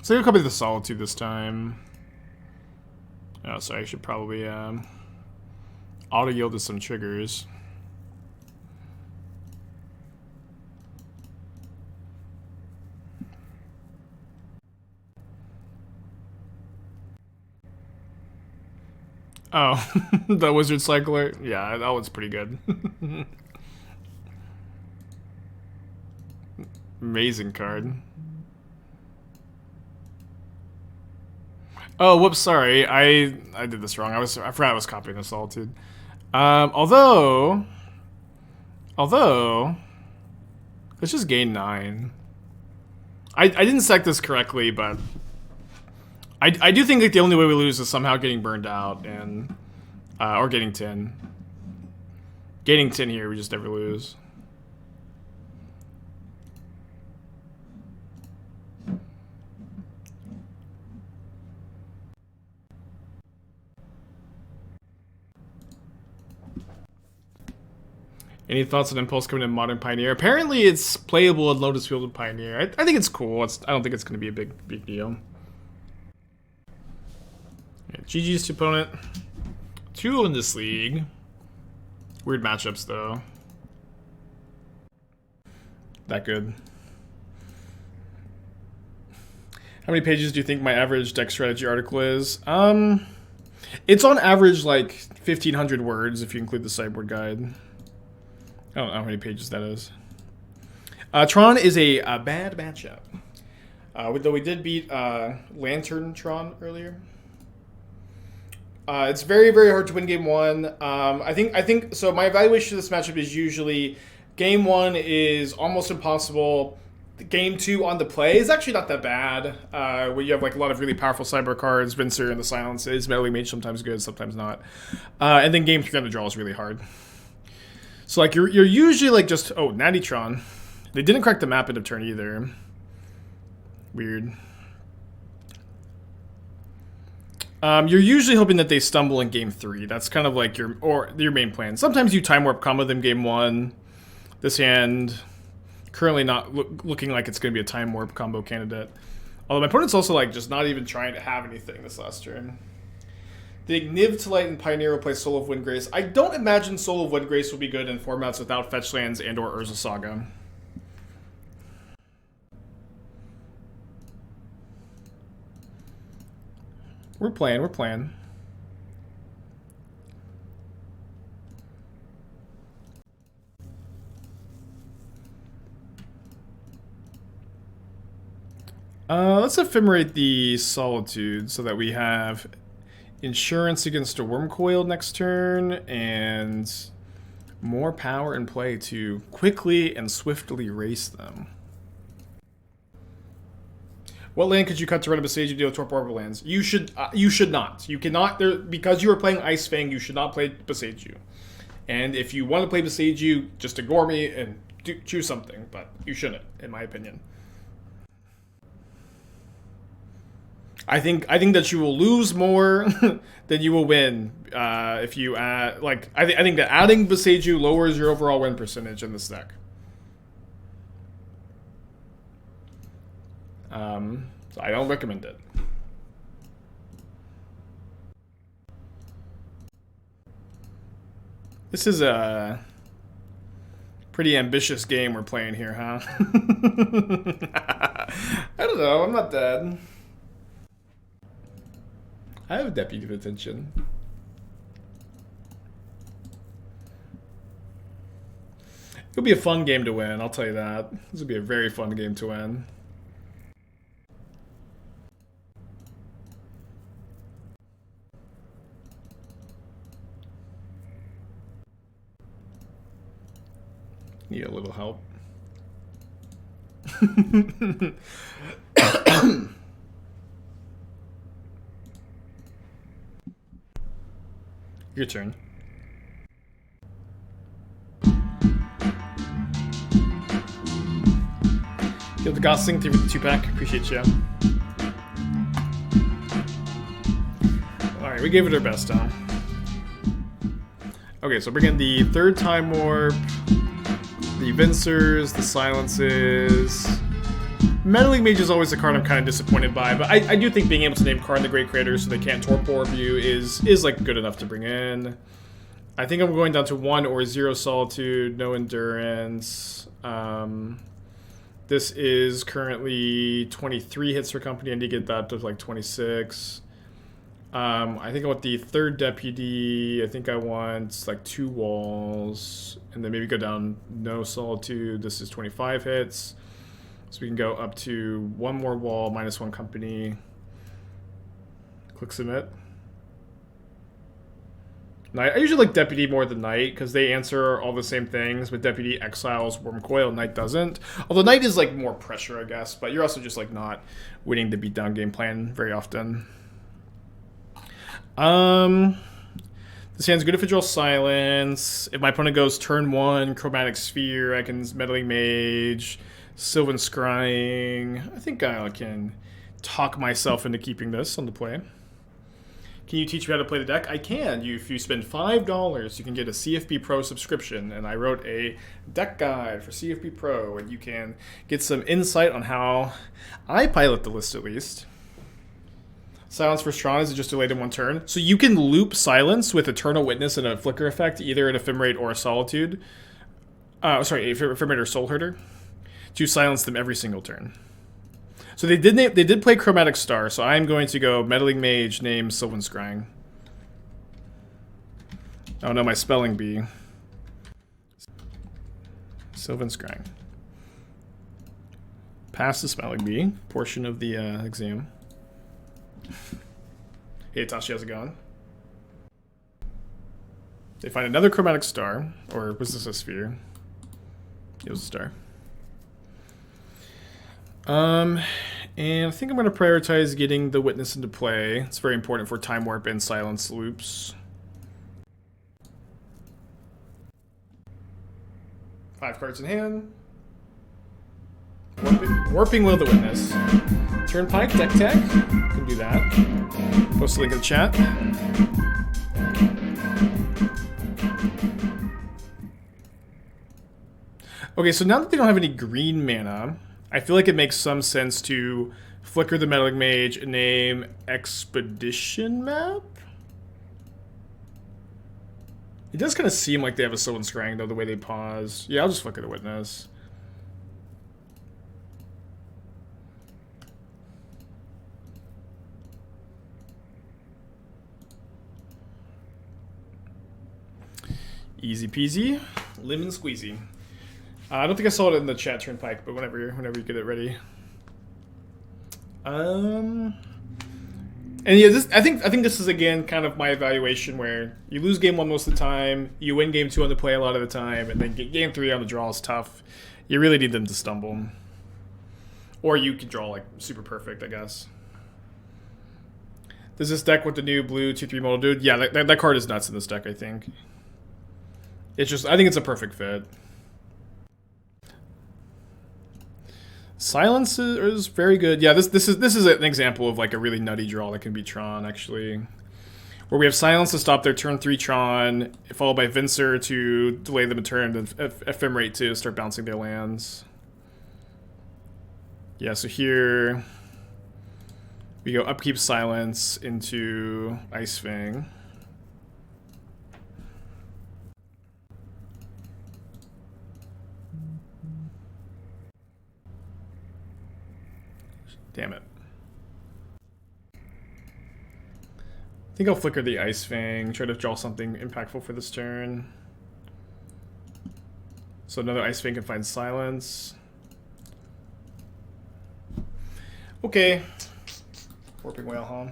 So you'll copy the Solitude this time. Oh, sorry, I should probably auto yield to some triggers. Oh, the Wizard Cycler? Yeah, that one's pretty good. Amazing card. Oh, whoops, sorry. I did this wrong. I forgot I was copying the Solitude. Although let's just gain 9. I didn't set this correctly, but I do think like the only way we lose is somehow getting burned out and or getting 10. Gaining 10 here, we just never lose. Any thoughts on Impulse coming in Modern Pioneer? Apparently it's playable in Lotus Field and Pioneer. I think it's cool. I don't think it's going to be a big deal. Yeah, GG's to opponent. 2 in this league. Weird matchups, though. That good. How many pages do you think my average deck strategy article is? It's on average like 1,500 words if you include the sideboard guide. I don't know how many pages that is. Tron is a bad matchup. Though we did beat Lantern Tron earlier. It's very, very hard to win game 1. I think so. My evaluation of this matchup is usually game 1 is almost impossible. Game 2 on the play is actually not that bad. Where you have like a lot of really powerful cyber cards, Venser and the Silences, Meddling Mage sometimes good, sometimes not. And then game 3 on the draw is really hard. So like you're usually like just Natty Tron. They didn't crack the map end of turn either. Weird. You're usually hoping that they stumble in game 3. That's kind of like your main plan. Sometimes you time warp combo them game 1. This hand currently not looking like it's going to be a time warp combo candidate. Although my opponent's also like just not even trying to have anything this last turn. The Niv to Light and Pioneer will play Soul of Windgrace. I don't imagine Soul of Windgrace will be good in formats without fetch lands and or Urza Saga. We're playing. Let's ephemerate the Solitude so that we have insurance against a Wormcoil next turn and more power in play to quickly and swiftly race them. What land could you cut to run a Besage and deal Torpor Orbital lands? You should not. You cannot, because you are playing Ice-Fang, you should not play Besage. And if you want to play Besage, just ignore me and choose something, but you shouldn't, in my opinion. I think that you will lose more than you will win if you add. Like I think that adding Besage lowers your overall win percentage in this deck. So I don't recommend it. This is a pretty ambitious game we're playing here, huh? I don't know. I'm not dead. I have Deputy of Detention. It'll be a fun game to win, I'll tell you that. This will be a very fun game to win. Need a little help. Your turn. Give the Gosling 3 with the 2-pack. Appreciate you. Alright, we gave it our best, huh? Okay, so bring in the 3rd Time Warp, the Vensers, the Silences. Meddling Mage is always a card I'm kind of disappointed by, but I do think being able to name a card in the Great Creators so they can't torpor you is like good enough to bring in. I think I'm going down to 1 or 0 Solitude, no Endurance. This is currently 23 hits for company. I need to get that to like 26. I think I want the 3rd Deputy. I think I want like 2 walls. And then maybe go down no Solitude. This is 25 hits. So we can go up to 1 more wall, -1 company. Click submit. Knight. I usually like Deputy more than Knight because they answer all the same things, but Deputy exiles Wormcoil, Knight doesn't. Although Knight is like more pressure, I guess, but you're also just like not winning the beatdown game plan very often. This hand's good if it draws Silence. If my opponent goes turn 1, Chromatic Sphere, I can Meddling Mage, Sylvan Scrying. I think I can talk myself into keeping this on the play. Can you teach me how to play the deck? I can. If you spend $5, you can get a CFB Pro subscription, and I wrote a deck guide for CFB Pro, and you can get some insight on how I pilot the list, at least. Silence for Strahd is just delayed in 1 turn. So you can loop Silence with Eternal Witness and a Flicker effect, either an Ephemerate or a Solitude. Sorry, Ephemerate or Soulherder, to silence them every single turn. So they did play Chromatic Star, so I'm going to go Meddling Mage, name Sylvan Scrying. Oh no, my spelling bee. Sylvan Scrying. Pass the spelling bee portion of the exam. Hey Tashi, how's it going? They find another Chromatic Star, or was this a sphere? It was a star. And I think I'm going to prioritize getting the Witness into play. It's very important for Time Warp and Silence loops. 5 cards in hand. Warping Will of the Witness. Turnpike, Deck Tech. Can do that. Post a link in the chat. Okay, so now that they don't have any green mana, I feel like it makes some sense to flicker the Meddling Mage and name Expedition Map? It does kind of seem like they have a Sylvan Scrying, though, the way they pause. Yeah, I'll just flicker the Witness. Easy peasy, lemon squeezy. I don't think I saw it in the chat, Turnpike, but whenever you get it ready. And yeah, I think this is again kind of my evaluation where you lose game 1 most of the time, you win game 2 on the play a lot of the time, and then game 3 on the draw is tough. You really need them to stumble, or you can draw like super perfect, I guess. Does this deck with the new blue 2/3 modal dude? Yeah, that card is nuts in this deck. I think it's just I think it's a perfect fit. Silence is very good. Yeah, this is an example of like a really nutty draw that can be Tron, actually. Where we have Silence to stop their turn 3 Tron, followed by Venser to delay them a turn, and Ephemerate to start bouncing their lands. Yeah, so here we go Upkeep Silence into Ice-Fang. Damn it. I think I'll flicker the Ice-Fang, try to draw something impactful for this turn. So another Ice-Fang can find Silence. Okay. Warping Whale, huh?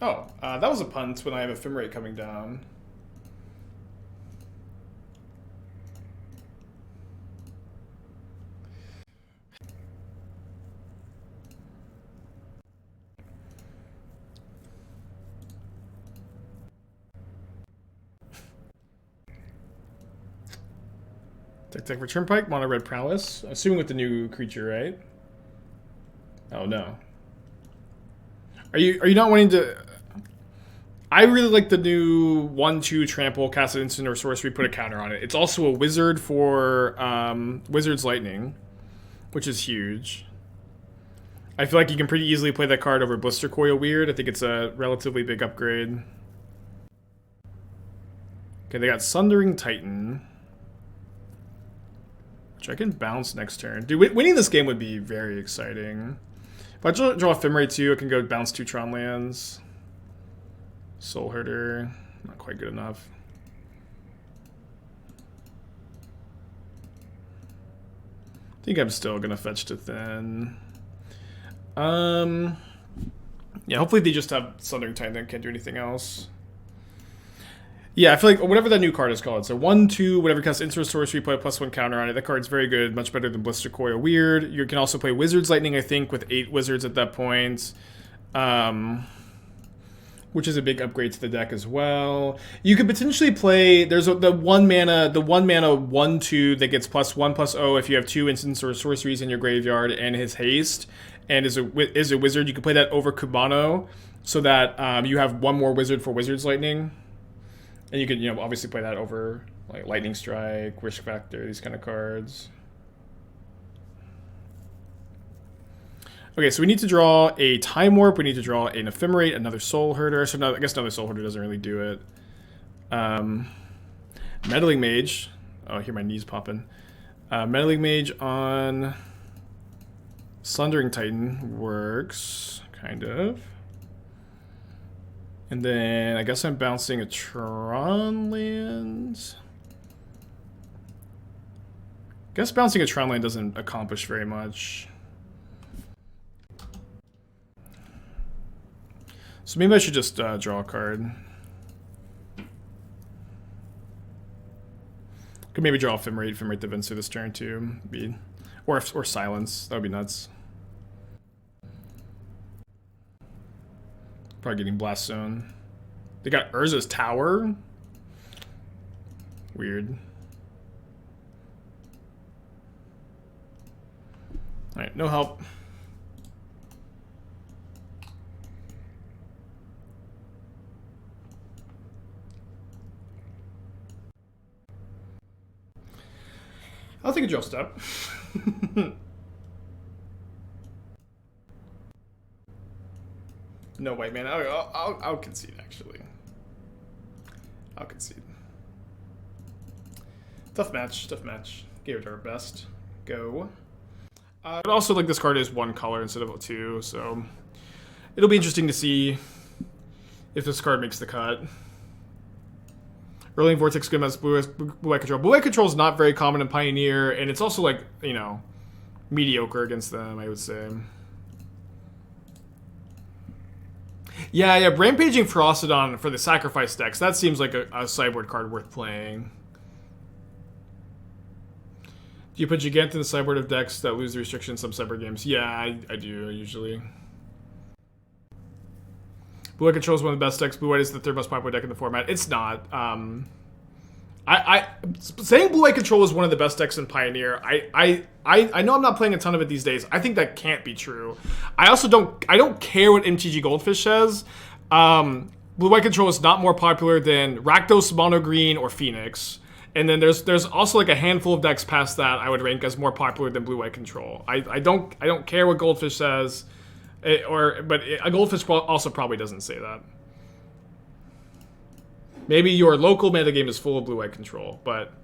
Oh, that was a punt when I have Ephemerate coming down. Deck Return Pike, Mono Red Prowess. Assuming with the new creature, right? Oh no. Are you not wanting to? I really like the new 1/2 trample, cast an instant or sorcery, put a counter on it. It's also a wizard for Wizard's Lightning, which is huge. I feel like you can pretty easily play that card over Blister Coil Weird. I think it's a relatively big upgrade. Okay, they got Sundering Titan, which I can bounce next turn. Dude, winning this game would be very exciting. If I draw Ephemerate too, I can go bounce 2 Tron lands. Soulherder, not quite good enough. I think I'm still gonna fetch to thin. Yeah, hopefully they just have Sundering Titan and can't do anything else. Yeah, I feel like whatever that new card is called. So 1/2, whatever casts instant sorcery, play a +1 counter on it. That card's very good, much better than Blister Coil Weird. You can also play Wizard's Lightning, I think, with 8 wizards at that point. Which is a big upgrade to the deck as well. You could potentially play, there's the 1 mana 1/2 that gets +1/+0 if you have 2 instants or sorceries in your graveyard and his haste, and is a wizard. You can play that over Cubano so that you have 1 more wizard for Wizard's Lightning. And you could, obviously play that over like Lightning Strike, Risk Factor, these kind of cards. Okay, so we need to draw a Time Warp, we need to draw an Ephemerate, another Soulherder. So no, I guess another Soulherder doesn't really do it. Meddling Mage. Oh, I hear my knees popping. Meddling Mage on Sundering Titan works, kind of. And then I guess I'm bouncing a Tron land. I guess bouncing a Tron land doesn't accomplish very much. So maybe I should just draw a card. Could maybe draw Ephemerate the Venser this turn too. Or Silence. That would be nuts. Probably getting Blast Zone. They got Urza's Tower. Weird. Alright, no help. I'll take a draw step. No white man. I'll concede, actually. I'll concede. Tough match. Gave it our best. Go. But also, like, this card is 1 color instead of 2, so it'll be interesting to see if this card makes the cut. Whirling Vortex good as blue-white control. Blue-white control is not very common in Pioneer, and it's also, like, mediocre against them, I would say. Yeah, Rampaging Ferocidon for the Sacrifice decks, that seems like a sideboard card worth playing. Do you put Gigant in the sideboard of decks that lose the restriction in some sideboard games? Yeah, I do, usually. Blue-white control is one of the best decks. Blue-white is the 3rd most popular deck in the format. It's not. Saying blue-white control is one of the best decks in Pioneer. I know I'm not playing a ton of it these days. I think that can't be true. I also don't care what MTG Goldfish says. Blue-white control is not more popular than Rakdos, Mono Green, or Phoenix. And then there's also like a handful of decks past that I would rank as more popular than blue-white control. I don't care what Goldfish says. But a Goldfish also probably doesn't say that. Maybe your local metagame is full of blue-white control, but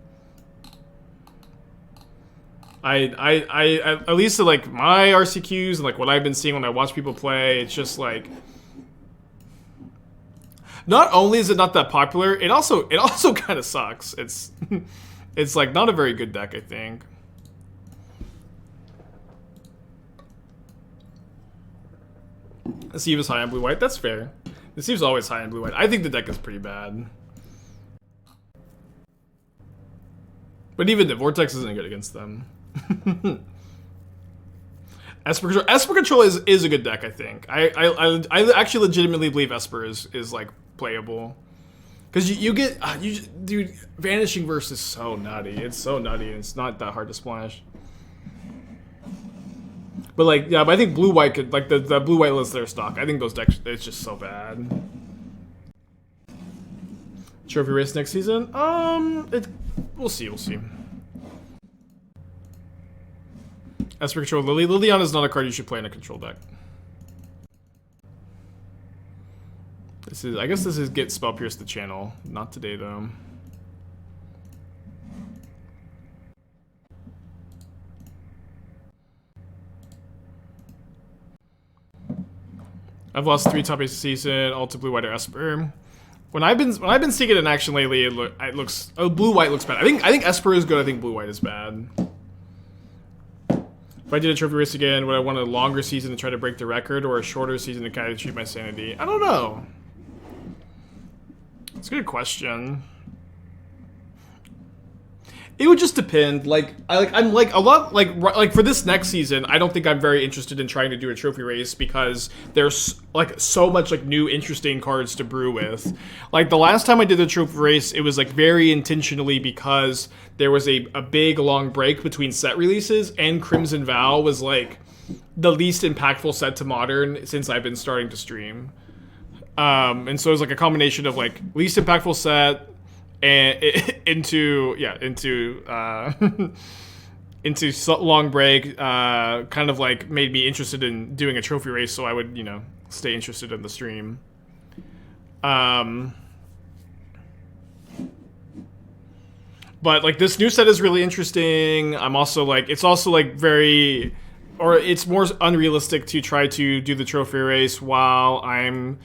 I at least like my RCQs and like what I've been seeing when I watch people play, it's just like not only is it not that popular, it also kind of sucks. It's like not a very good deck, I think. Steve is high on blue-white. That's fair. The Steve's always high on blue-white. I think the deck is pretty bad. But even the Vortex isn't good against them. Esper Control is a good deck, I think. I actually legitimately believe Esper is like playable. Because you get, dude, Vanishing Verse is so nutty. It's so nutty, and it's not that hard to splash. But like, yeah, but I think blue-white could, like the blue-white list their stock. I think those decks, it's just so bad. Trophy race next season? We'll see, we'll see. As for control, Liliana is not a card you should play in a control deck. I guess this is get Spell Pierce the channel. Not today though. I've lost 3 top 8 season, all to blue, white, or Esper. When I've been seeing it in action lately, it looks blue white looks bad. I think Esper is good. I think blue white is bad. If I did a trophy race again, would I want a longer season to try to break the record, or a shorter season to kind of treat my sanity? I don't know. It's a good question. It would just depend. I'm like a lot like for this next season, I don't think I'm very interested in trying to do a trophy race because there's like so much like new interesting cards to brew with. Like the last time I did the trophy race, it was like very intentionally because there was a big long break between set releases, and Crimson Vow was like the least impactful set to Modern since I've been starting to stream. And so it was like a combination of like least impactful set and into long break, kind of like made me interested in doing a trophy race, so I would, you know, stay interested in the stream. But like this new set is really interesting. I'm also like, it's also like very, or it's more unrealistic to try to do the trophy race while I'm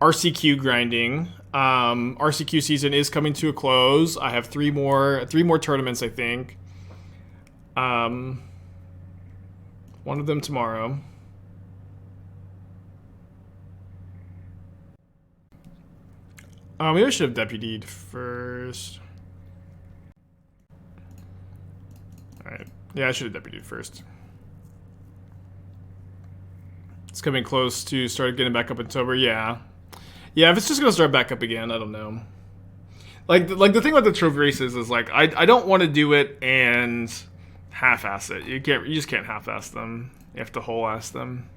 RCQ grinding. RCQ season is coming to a close. I have three more tournaments, I think. One of them tomorrow. Maybe I should have deputied first. Alright. Yeah, I should have deputied first. It's coming close to start getting back up in October. Yeah. Yeah, if it's just gonna start back up again, I don't know. Like the thing about the trophy races is like I don't want to do it and half-ass it. You just can't half-ass them. You have to whole-ass them.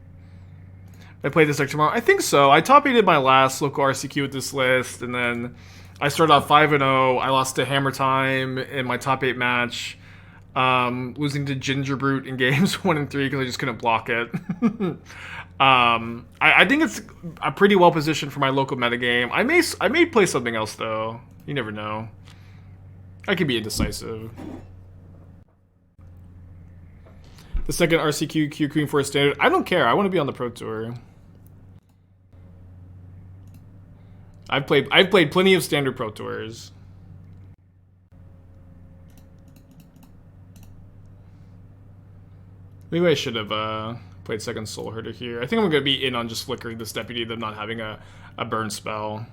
I play this deck tomorrow. I think so. I top-8'd my last local RCQ with this list, and then I started off 5-0. I lost to Hammer Time in my top 8 match, losing to Ginger Brute in games 1 and 3 because I just couldn't block it. I think it's a pretty well positioned for my local metagame. I may play something else though. You never know. I could be indecisive. The second RCQ Q Queen for a standard. I don't care. I want to be on the Pro Tour. I've played plenty of standard Pro Tours. Maybe I should have played second Soulherder here. I think I'm going to be in on just flickering this Deputy, them not having a burn spell.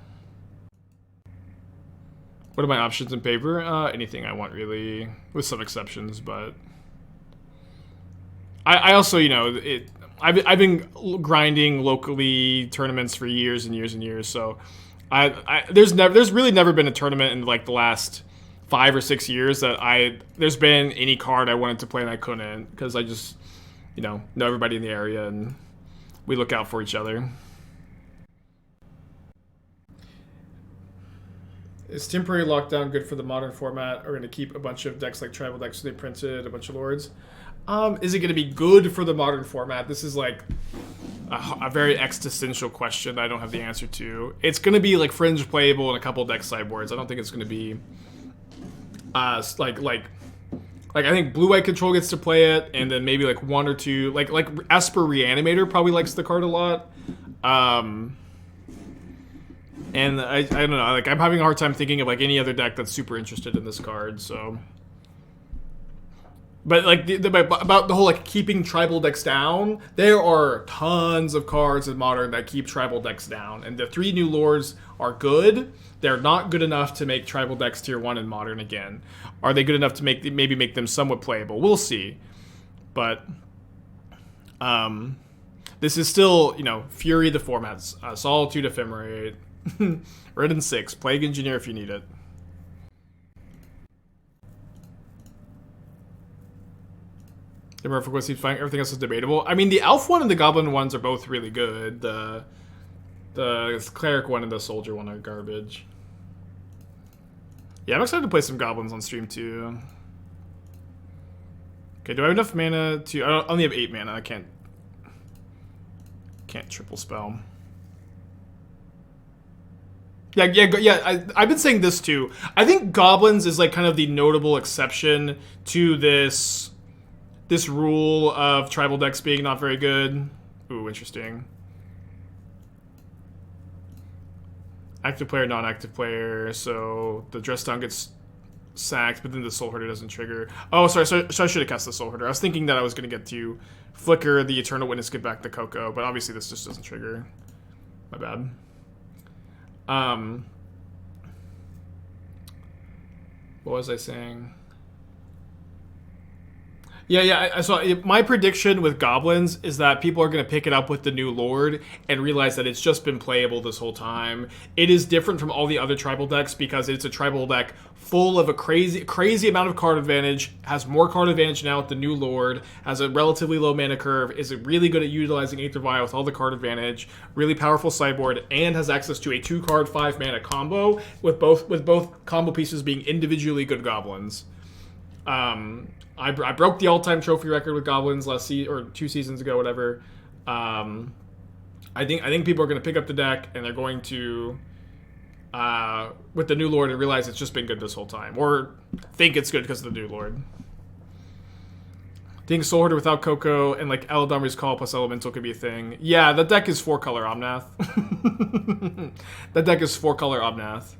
What are my options in paper? Anything I want, really, with some exceptions, but... I also, you know, I've been grinding locally tournaments for years and years and years, so there's really never been a tournament in like the last 5 or 6 years that there's been any card I wanted to play and I couldn't, because I just, you know everybody in the area and we look out for each other. Is temporary lockdown good for the modern format? Or going to keep a bunch of decks like tribal decks so they printed a bunch of lords? Is it going to be good for the modern format? This is like a very existential question that I don't have the answer to. It's going to be like fringe playable in a couple deck sideboards. I don't think it's going to be like I think blue-white control gets to play it, and then maybe like 1 or 2 like Esper Reanimator probably likes the card a lot. And I don't know, like I'm having a hard time thinking of like any other deck that's super interested in this card, so. But like about the whole like keeping tribal decks down, there are tons of cards in Modern that keep tribal decks down, and the 3 new lords are good. They're not good enough to make tribal decks tier 1 in Modern again. Are they good enough to maybe make them somewhat playable? We'll see. But this is still, you know, Fury the formats, Solitude, Ephemerate, Red and 6. Plague Engineer if you need it. The Murphy seems fine. Everything else is debatable. I mean, the Elf one and the Goblin ones are both really good. The Cleric one and the Soldier one are garbage. Yeah, I'm excited to play some Goblins on stream too. Okay, do I have enough mana to... I only have 8 mana. I can't triple spell. Yeah. I've been saying this too. I think Goblins is like kind of the notable exception to this rule of tribal decks being not very good. Ooh, interesting. Active player, non-active player. So the dress down gets sacked, but then the Soulherder doesn't trigger. Oh, sorry. So I should have cast the Soulherder. I was thinking that I was going to get to flicker the Eternal Witness, get back the Coco, but obviously this just doesn't trigger. My bad. What was I saying? Yeah. So my prediction with Goblins is that people are going to pick it up with the new Lord and realize that it's just been playable this whole time. It is different from all the other tribal decks because it's a tribal deck full of a crazy amount of card advantage, has more card advantage now with the new Lord, has a relatively low mana curve, is really good at utilizing Aether Vial with all the card advantage, really powerful sideboard, and has access to a 2-card 5-mana combo with both combo pieces being individually good Goblins. I broke the all-time trophy record with Goblins last or 2 seasons ago, whatever. I think people are going to pick up the deck and they're going to, with the new Lord, and realize it's just been good this whole time, or think it's good because of the new Lord. I think Soulherder without Coco and like Eladamri's Call plus Elemental could be a thing. Yeah, the deck is 4-color Omnath. That deck is 4-color Omnath,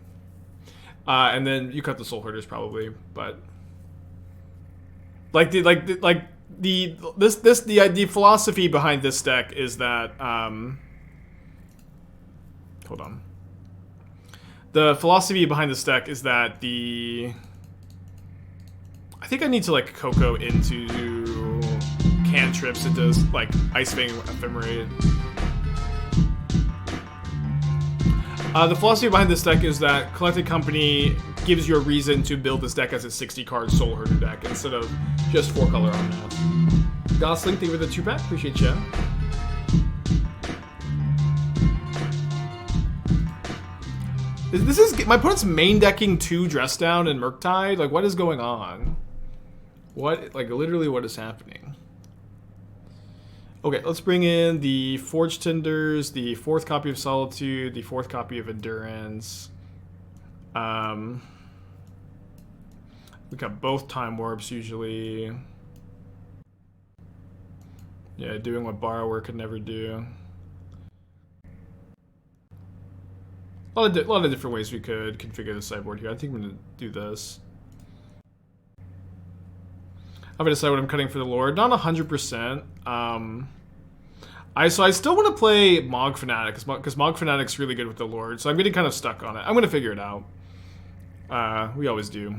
and then you cut the Soulherders probably, but. The philosophy behind this deck is that hold on. The philosophy behind this deck is that I think I need to like Coco into cantrips. It does like Ice-Fang Ephemerate. The philosophy behind this deck is that Collected Company gives you a reason to build this deck as a 60-card Soulherder deck instead of just 4-color on that. Gosling, thank you for the 2-pack. Appreciate you. This is my opponent's main decking 2 Dress Down and Murktide. Like, what is going on? Literally, what is happening? Okay, let's bring in the Forge-Tenders, the 4th copy of Solitude, the 4th copy of Endurance. We got both Time Warps usually. Yeah, doing what Borrower could never do. A lot of different ways we could configure the sideboard here. I think I'm going to do this. I'm going to decide what I'm cutting for the Lord. Not 100%. I still want to play Mog Fanatic because Mog Fanatic's really good with the Lord. So I'm getting kind of stuck on it. I'm going to figure it out. We always do.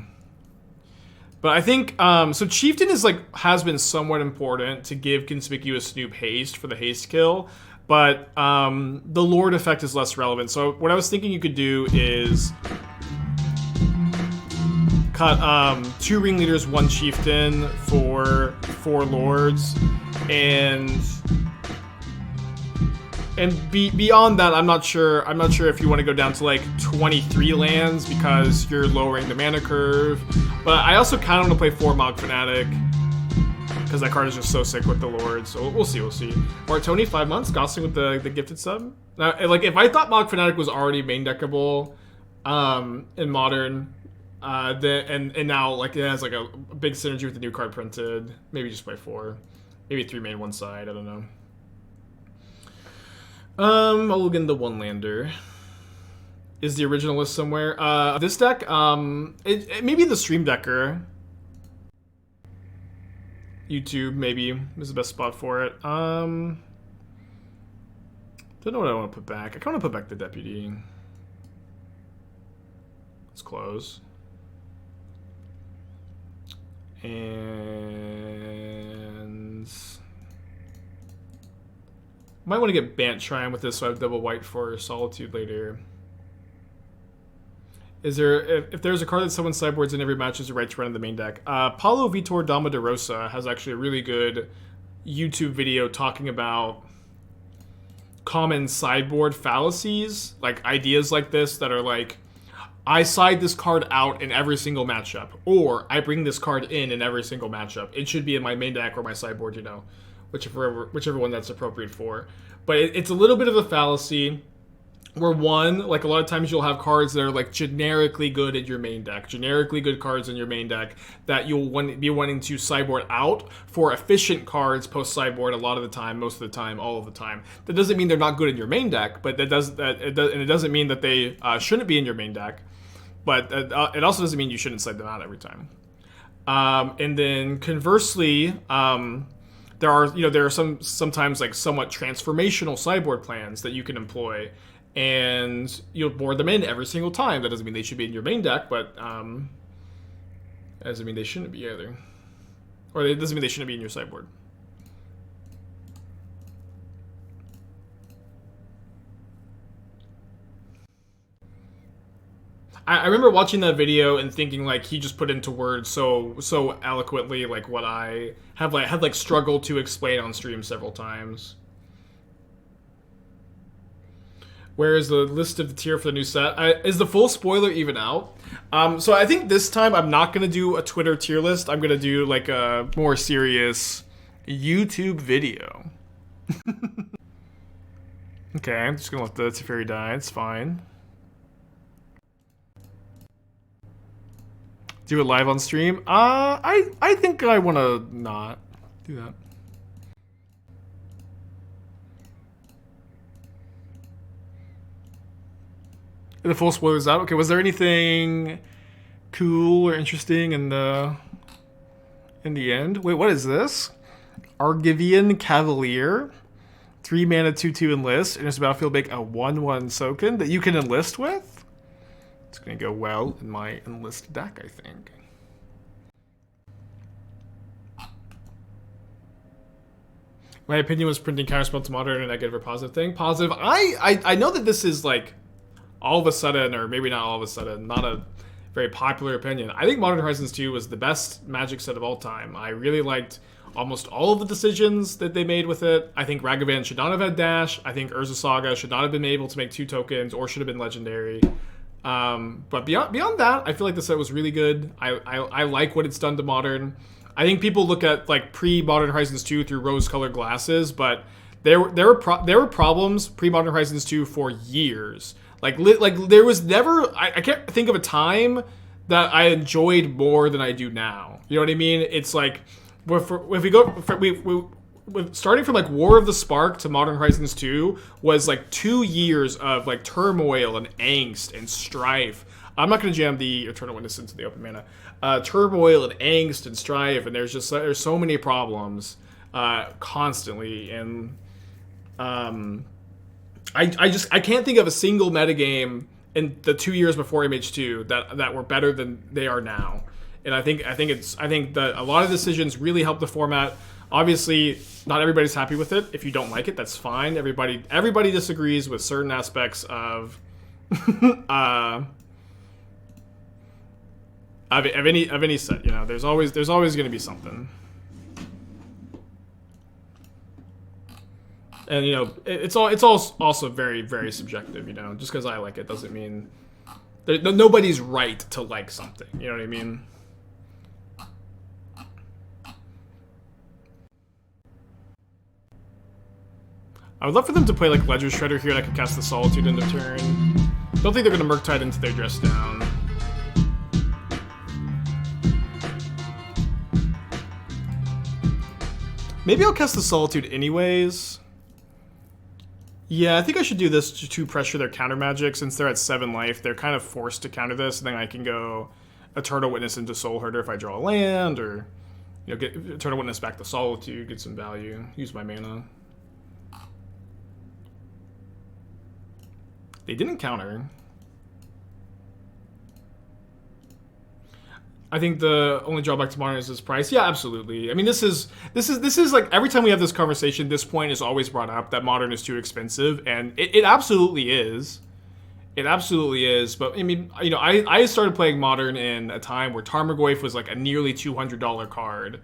But I think so. Chieftain has been somewhat important to give Conspicuous Snoop haste for the haste kill, but the Lord effect is less relevant. So what I was thinking you could do is cut 2 ringleaders, 1 chieftain for 4 lords, and beyond that, I'm not sure if you want to go down to like 23 lands because you're lowering the mana curve. But I also kind of want to play 4 Mog Fanatic because that card is just so sick with the Lord. So we'll see. Martoni, 5 months. Gosling with the gifted sub. Now, like if I thought Mog Fanatic was already main deckable in Modern, and now like it has like a big synergy with the new card printed, maybe just play 4, maybe 3 main 1 side. I don't know. I'll look in the 1-lander. Is the original list somewhere? This deck, it maybe the Stream Decker. YouTube maybe is the best spot for it. Don't know what I want to put back. I kind of want to put back the Deputy. Let's close. And might want to get Bant Shrine with this so I have double white for Solitude later. Is there, if there's a card that someone sideboards in every match, is a right to run in the main deck? Paulo Vitor Dama de Rosa has actually a really good YouTube video talking about common sideboard fallacies, like ideas like this that are like, I side this card out in every single matchup, or I bring this card in every single matchup. It should be in my main deck or my sideboard, you know, whichever one that's appropriate for. But it's a little bit of a fallacy. Where one, like a lot of times you'll have cards that are like generically good in your main deck, generically good cards in your main deck that you'll be wanting to sideboard out for efficient cards post sideboard a lot of the time, most of the time, all of the time. That doesn't mean they're not good in your main deck, but it doesn't mean that they shouldn't be in your main deck. But it also doesn't mean you shouldn't side them out every time. And then conversely, there are sometimes like somewhat transformational sideboard plans that you can employ. And you'll board them in every single time. That doesn't mean they should be in your main deck, but that doesn't mean they shouldn't be either. Or it doesn't mean they shouldn't be in your sideboard. I remember watching that video and thinking like he just put into words so eloquently like what I had struggled to explain on stream several times. Where is the list of the tier for the new set? Is the full spoiler even out? So I think this time I'm not going to do a Twitter tier list. I'm going to do like a more serious YouTube video. Okay, I'm just going to let the Teferi die. It's fine. Do it live on stream? I think I want to not do that. The full spoilers out. Okay, was there anything cool or interesting in the end? Wait, what is this? Argivian Cavalier, 3 mana, 2/2 enlist, and it's battlefield make a 1/1 token that you can enlist with. It's gonna go well in my enlist deck, I think. My opinion was printing counterspell to modern a negative or positive thing. Positive. I know that this is like all of a sudden, or maybe not all of a sudden, not a very popular opinion. I think Modern Horizons 2 was the best Magic set of all time. I really liked almost all of the decisions that they made with it. I think Ragavan should not have had Dash. I think Urza Saga should not have been able to make 2 tokens or should have been legendary. But beyond that, I feel like the set was really good. I like what it's done to Modern. I think people look at like pre-Modern Horizons 2 through rose-colored glasses, but there were problems pre-Modern Horizons 2 for years. Like there was never, I can't think of a time that I enjoyed more than I do now. You know what I mean? It's like, if we go, starting from like War of the Spark to Modern Horizons 2 was like 2 years of like turmoil and angst and strife. I'm not going to jam the Eternal Witness into the open mana. Turmoil and angst and strife, and there's so many problems constantly, and I can't think of a single metagame in the 2 years before MH2 that were better than they are now. And I think that a lot of decisions really helped the format. Obviously, not everybody's happy with it. If you don't like it, that's fine. Everybody disagrees with certain aspects of any set. You know, there's always going to be something. And, you know, it's also very, very subjective, you know. Just because I like it doesn't mean... nobody's right to like something, you know what I mean? I would love for them to play, like, Ledger Shredder here, and I could cast the Solitude into turn. Don't think they're going to Murktide into their Dress Down. Maybe I'll cast the Solitude anyways. Yeah, I think I should do this to pressure their counter magic. Since they're at 7 life, they're kind of forced to counter this, and then I can go Eternal Witness into Soulherder if I draw a land, or, you know, get Eternal Witness back to Solitude, get some value, use my mana. They didn't counter. I think the only drawback to Modern is its price. Yeah, absolutely. I mean, this is like every time we have this conversation, this point is always brought up that Modern is too expensive, and it absolutely is. It absolutely is, but I mean, you know, I started playing Modern in a time where Tarmogoyf was like a nearly $200 card.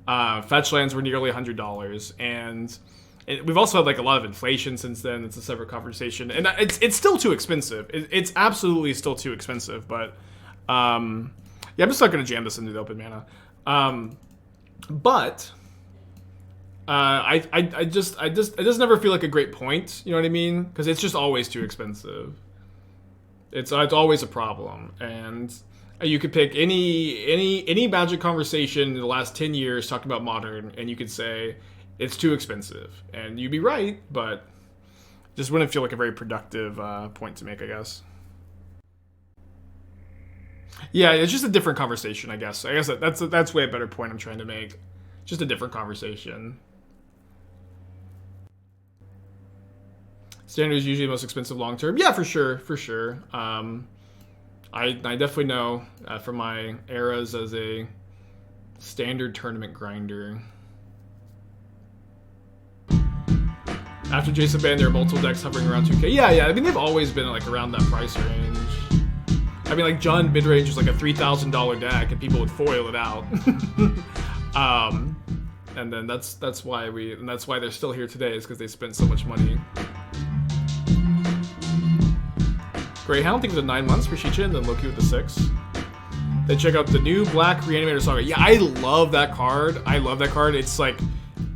Fetch lands were nearly $100, and we've also had like a lot of inflation since then. It's a separate conversation, and it's still too expensive. It's absolutely still too expensive, but yeah, I'm just not gonna jam this into the open mana. But I just it doesn't ever feel like a great point. You know what I mean? Because it's just always too expensive. It's always a problem, and you could pick any Magic conversation in the last 10 years talking about Modern, and you could say it's too expensive, and you'd be right, but just wouldn't feel like a very productive point to make, I guess. Yeah, it's just a different conversation, I guess. I guess that's way a better point I'm trying to make. Just a different conversation. Standard is usually the most expensive long term. Yeah, for sure, for sure. I definitely know from my eras as a standard tournament grinder. After Jason Band, there are multiple decks hovering around 2K. Yeah, yeah. I mean, they've always been like around that price range. I mean, like Jund mid-range is like a $3,000 deck, and people would foil it out. And then that's why they're still here today, is because they spent so much money. Greyhound, thank you for the 9 months for Shicha, and then Loki with the 6. Then check out the new Black Reanimator Saga. Yeah, I love that card. I love that card. It's like,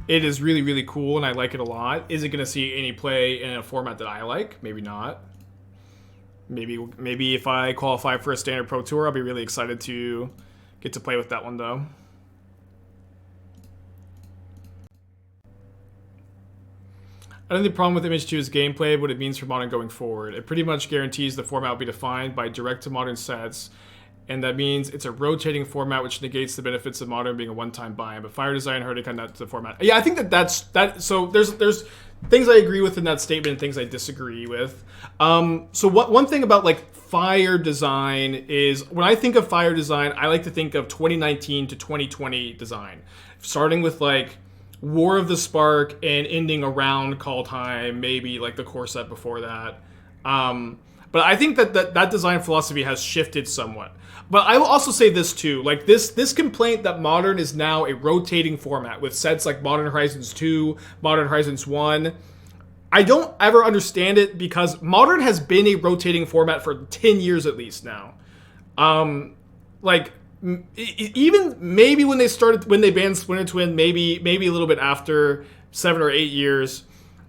it is really, really cool, and I like it a lot. Is it going to see any play in a format that I like? Maybe not. Maybe if I qualify for a Standard Pro Tour, I'll be really excited to get to play with that one, though. I don't think the problem with Image 2 is gameplay, what it means for Modern going forward. It pretty much guarantees the format will be defined by direct-to-Modern sets, and that means it's a rotating format, which negates the benefits of Modern being a one-time buy-in. But Fire Design hurt it kind of to the format. Yeah, I think that's so there's things I agree with in that statement and things I disagree with. So one thing about like Fire Design is, when I think of Fire Design, I like to think of 2019 to 2020 design, starting with like War of the Spark and ending around Call Time, maybe like the core set before that. But I think that design philosophy has shifted somewhat. But I will also say this too, like this complaint that Modern is now a rotating format with sets like Modern Horizons 2, Modern Horizons 1. I don't ever understand it, because Modern has been a rotating format for 10 years at least now. Like, even maybe when they banned Splinter Twin, maybe a little bit after 7 or 8 years,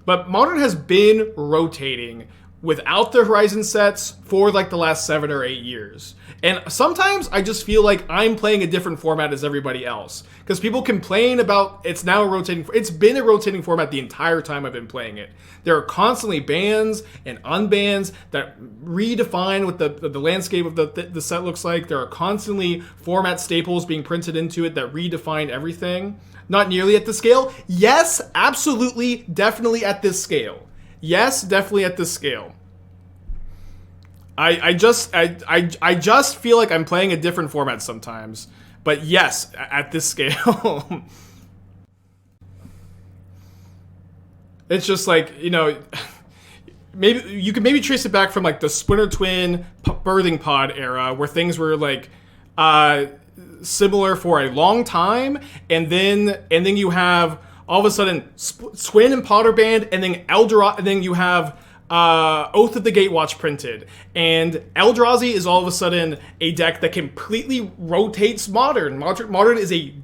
but Modern has been rotating without the Horizon sets for like the last 7 or 8 years. And sometimes I just feel like I'm playing a different format as everybody else, because people complain about it's now a rotating. It's been a rotating format the entire time I've been playing it. There are constantly bans and unbans that redefine what the landscape of the set looks like. There are constantly format staples being printed into it that redefine everything. Not nearly at this scale. Yes, absolutely, definitely at this scale. Yes, definitely at this scale. I just feel like I'm playing a different format sometimes. But yes, at this scale. It's just like, you know, maybe you could maybe trace it back from like the Splinter Twin birthing pod era, where things were like similar for a long time, and then you have all of a sudden Swin and Potter banned, and then Eldrazi, and then you have Oath of the Gatewatch printed, and Eldrazi is all of a sudden a deck that completely rotates Modern. Modern is a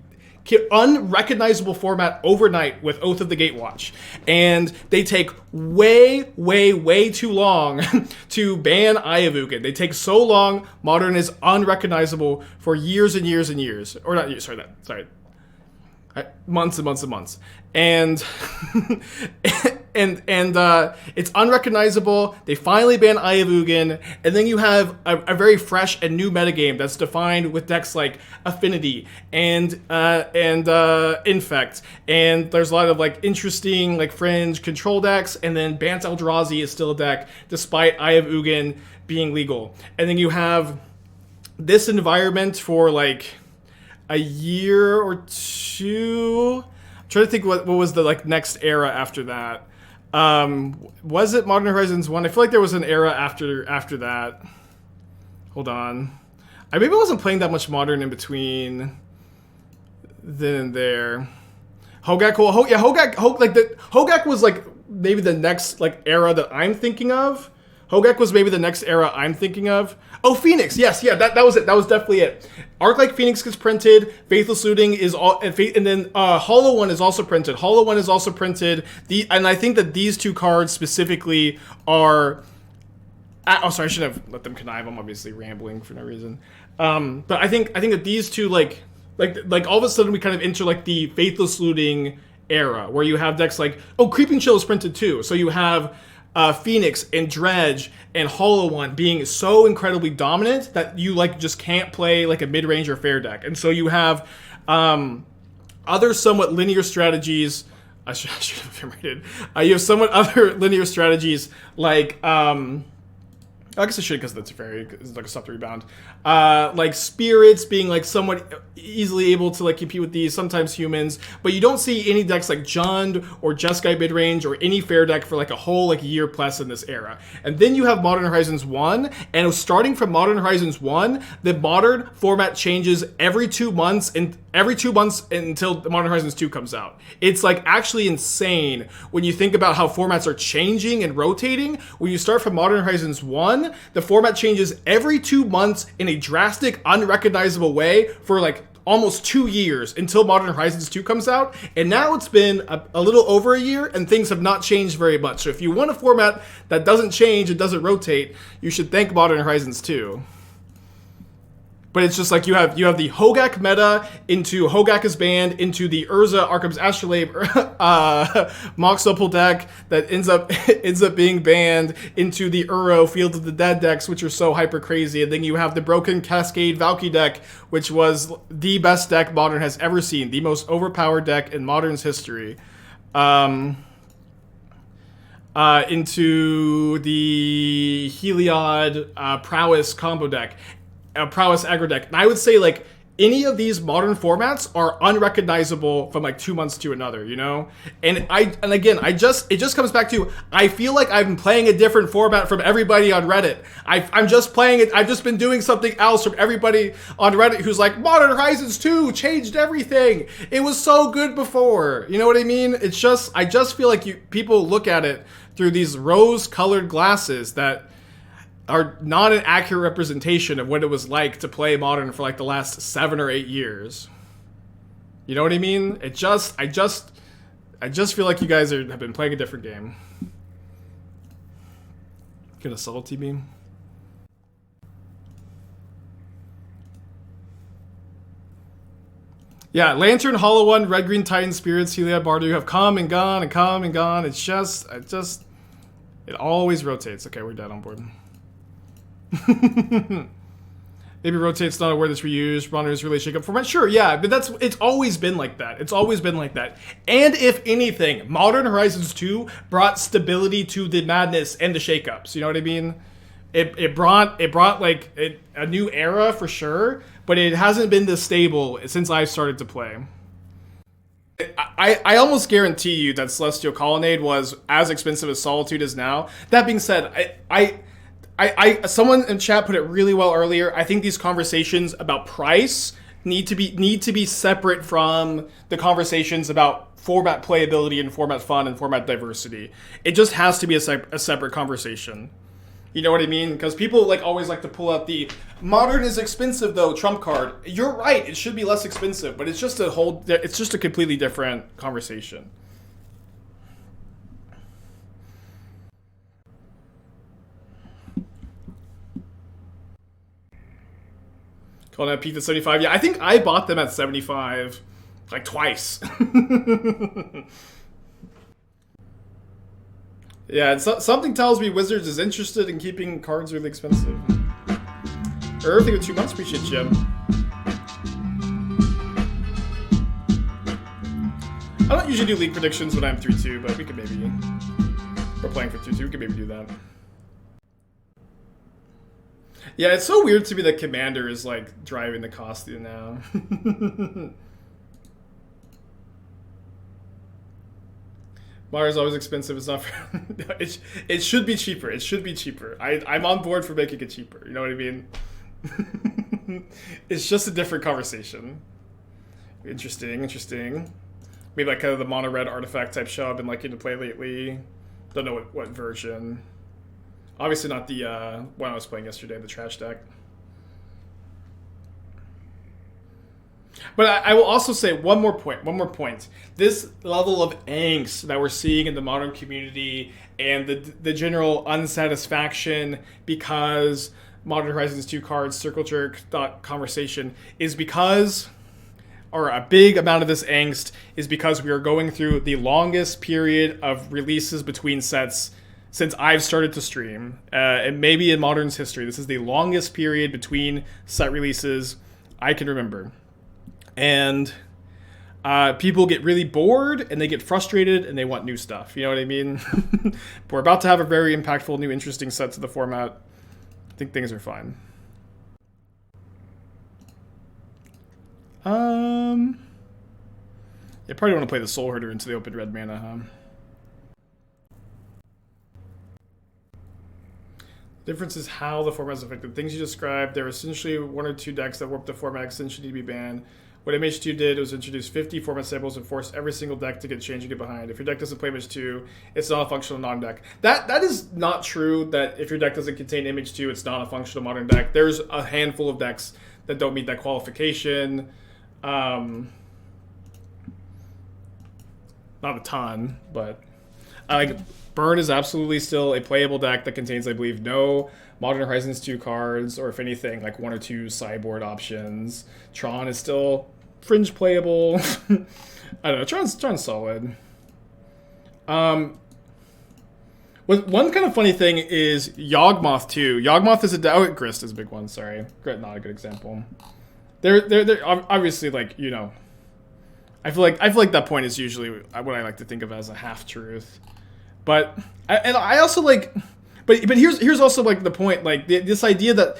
unrecognizable format overnight with Oath of the Gatewatch, and they take way too long to ban Eye of Ugin. They take so long. Modern is unrecognizable for years and years and years, or not years. Sorry. Months and months and months, and it's unrecognizable. They finally ban Eye of Ugin, and then you have a very fresh and new metagame that's defined with decks like Affinity and Infect, and there's a lot of like interesting like fringe control decks, and then Bant Eldrazi is still a deck despite Eye of Ugin being legal, and then you have this environment for like a year or two. I'm trying to think what was the like next era after that. Was it Modern Horizons 1? I feel like there was an era after that. Hold on. I maybe wasn't playing that much Modern in between then and there. Hogak, well, Hogak was like maybe the next like era that I'm thinking of. Hogak was maybe the next era I'm thinking of. Oh, Phoenix, yes, yeah, that was it. That was definitely it. Arc-like Phoenix gets printed. Faithless Looting is all, and then Hollow One is also printed. Hollow One is also printed. And I think that these two cards specifically are. Oh, sorry, I should have let them connive. I'm obviously rambling for no reason. But I think that these two like all of a sudden we kind of enter like the Faithless Looting era where you have decks like, oh, Creeping Chill is printed too. So you have Phoenix and Dredge and Hollow One being so incredibly dominant that you like just can't play like a mid-range or fair deck. And so you have other somewhat linear strategies. I should have ephemerate. You have somewhat other linear strategies like I guess I should because that's it's like a soft rebound. Like spirits being like somewhat easily able to like compete with these, sometimes humans, but you don't see any decks like Jund or Jeskai midrange or any fair deck for like a whole like year plus in this era. And then you have Modern Horizons 1, and starting from Modern Horizons 1, the modern format changes every 2 months until the Modern Horizons 2 comes out. It's like actually insane when you think about how formats are changing and rotating. When you start from Modern Horizons 1, the format changes every 2 months in a drastic, unrecognizable way for like almost 2 years until Modern Horizons 2 comes out. And now it's been a little over a year and things have not changed very much. So if you want a format that doesn't change, it doesn't rotate, you should thank Modern Horizons 2. But it's just like you have the Hogak meta into Hogak is banned into the Urza Arkham's Astrolabe Mox Opal deck that ends up being banned into the Uro Field of the Dead decks, which are so hyper crazy. And then you have the Broken Cascade Valky deck, which was the best deck Modern has ever seen, the most overpowered deck in Modern's history. Into the Heliod Prowess combo deck. Prowess aggro deck. And I would say like any of these modern formats are unrecognizable from like 2 months to another, you know? And again, it just comes back to, I feel like I'm playing a different format from everybody on Reddit. I'm just playing it. I've just been doing something else from everybody on Reddit who's like, Modern Horizons 2 changed everything. It was so good before. You know what I mean? It's just, I just feel like people look at it through these rose-colored glasses that are not an accurate representation of what it was like to play Modern for like the last 7 or 8 years. You know what I mean? I just feel like you guys have been playing a different game. Gonna subtlety beam. Yeah, Lantern, Hollow One, Red Green Titan, Spirits, Heliod, Bardu have come and gone and come and gone. It always rotates. Okay, we're dead on board. Maybe rotate's not a word that's reused. Runners really shake up format. Sure, yeah, but it's always been like that. It's always been like that. And if anything, Modern Horizons 2 brought stability to the madness and the shakeups. You know what I mean? It brought like a new era for sure, but it hasn't been this stable since I started to play. I almost guarantee you that Celestial Colonnade was as expensive as Solitude is now. That being said, someone in chat put it really well earlier. I think these conversations about price need to be separate from the conversations about format playability and format fun and format diversity. It just has to be a separate conversation. You know what I mean? Because people always like to pull out the Modern is expensive though trump card. You're right. It should be less expensive, but it's just a completely different conversation. Calling that peaked at 75. Yeah, I think I bought them at 75, like twice. Yeah, something tells me Wizards is interested in keeping cards really expensive. Everything with 2 months, appreciate Jim. I don't usually do league predictions when I'm 3-2, but we could maybe... We're playing for 2-2, we could maybe do that. Yeah, it's so weird to me that Commander is, driving the costume now. Modern's always expensive. It's not fair. It should be cheaper. It should be cheaper. I'm on board for making it cheaper. You know what I mean? It's just a different conversation. Interesting. Maybe like kind of the mono red artifact type show I've been liking to play lately. Don't know what version. Obviously not the one I was playing yesterday, the trash deck. But I will also say one more point. This level of angst that we're seeing in the modern community and the general unsatisfaction because Modern Horizons 2 cards, circle jerk thought conversation is because, or a big amount of this angst is because we are going through the longest period of releases between sets since I've started to stream. And maybe in Modern's history, this is the longest period between set releases I can remember. And people get really bored and they get frustrated and they want new stuff. You know what I mean? We're about to have a very impactful, new, interesting set to the format. I think things are fine. You probably want to play the Soulherder into the open red mana, huh? Difference is how the format is affected. Things you described, there are essentially one or two decks that warp the format extension need to be banned. What MH2 did was introduce 50 format samples and force every single deck to get changed and get behind. If your deck doesn't play MH2, it's not a functional non-deck. That is not true, that if your deck doesn't contain MH2, it's not a functional modern deck. There's a handful of decks that don't meet that qualification. Not a ton, but like Burn is absolutely still a playable deck that contains, I believe, no Modern Horizons 2 cards, or if anything, like one or two sideboard options. Tron is still fringe playable. I don't know. Tron's solid. One kind of funny thing is Yawgmoth too. Yawgmoth is Grist is a big one. Sorry, Grit not a good example. They're obviously, like, you know. I feel like that point is usually what I like to think of as a half truth. But I also like. But here's also like the point, like this idea that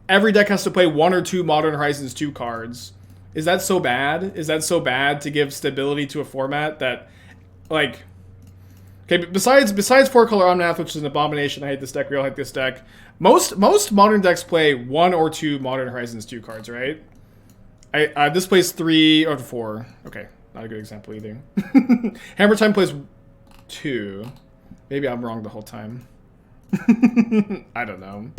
every deck has to play one or two Modern Horizons 2 cards. Is that so bad? Is that so bad to give stability to a format that, like, okay, besides 4-color Omnath, which is an abomination, I hate this deck, we all hate this deck. Most modern decks play one or two Modern Horizons 2 cards, right? This plays 3 or 4. Okay, not a good example either. Hammer Time plays 2. Maybe I'm wrong the whole time. I don't know.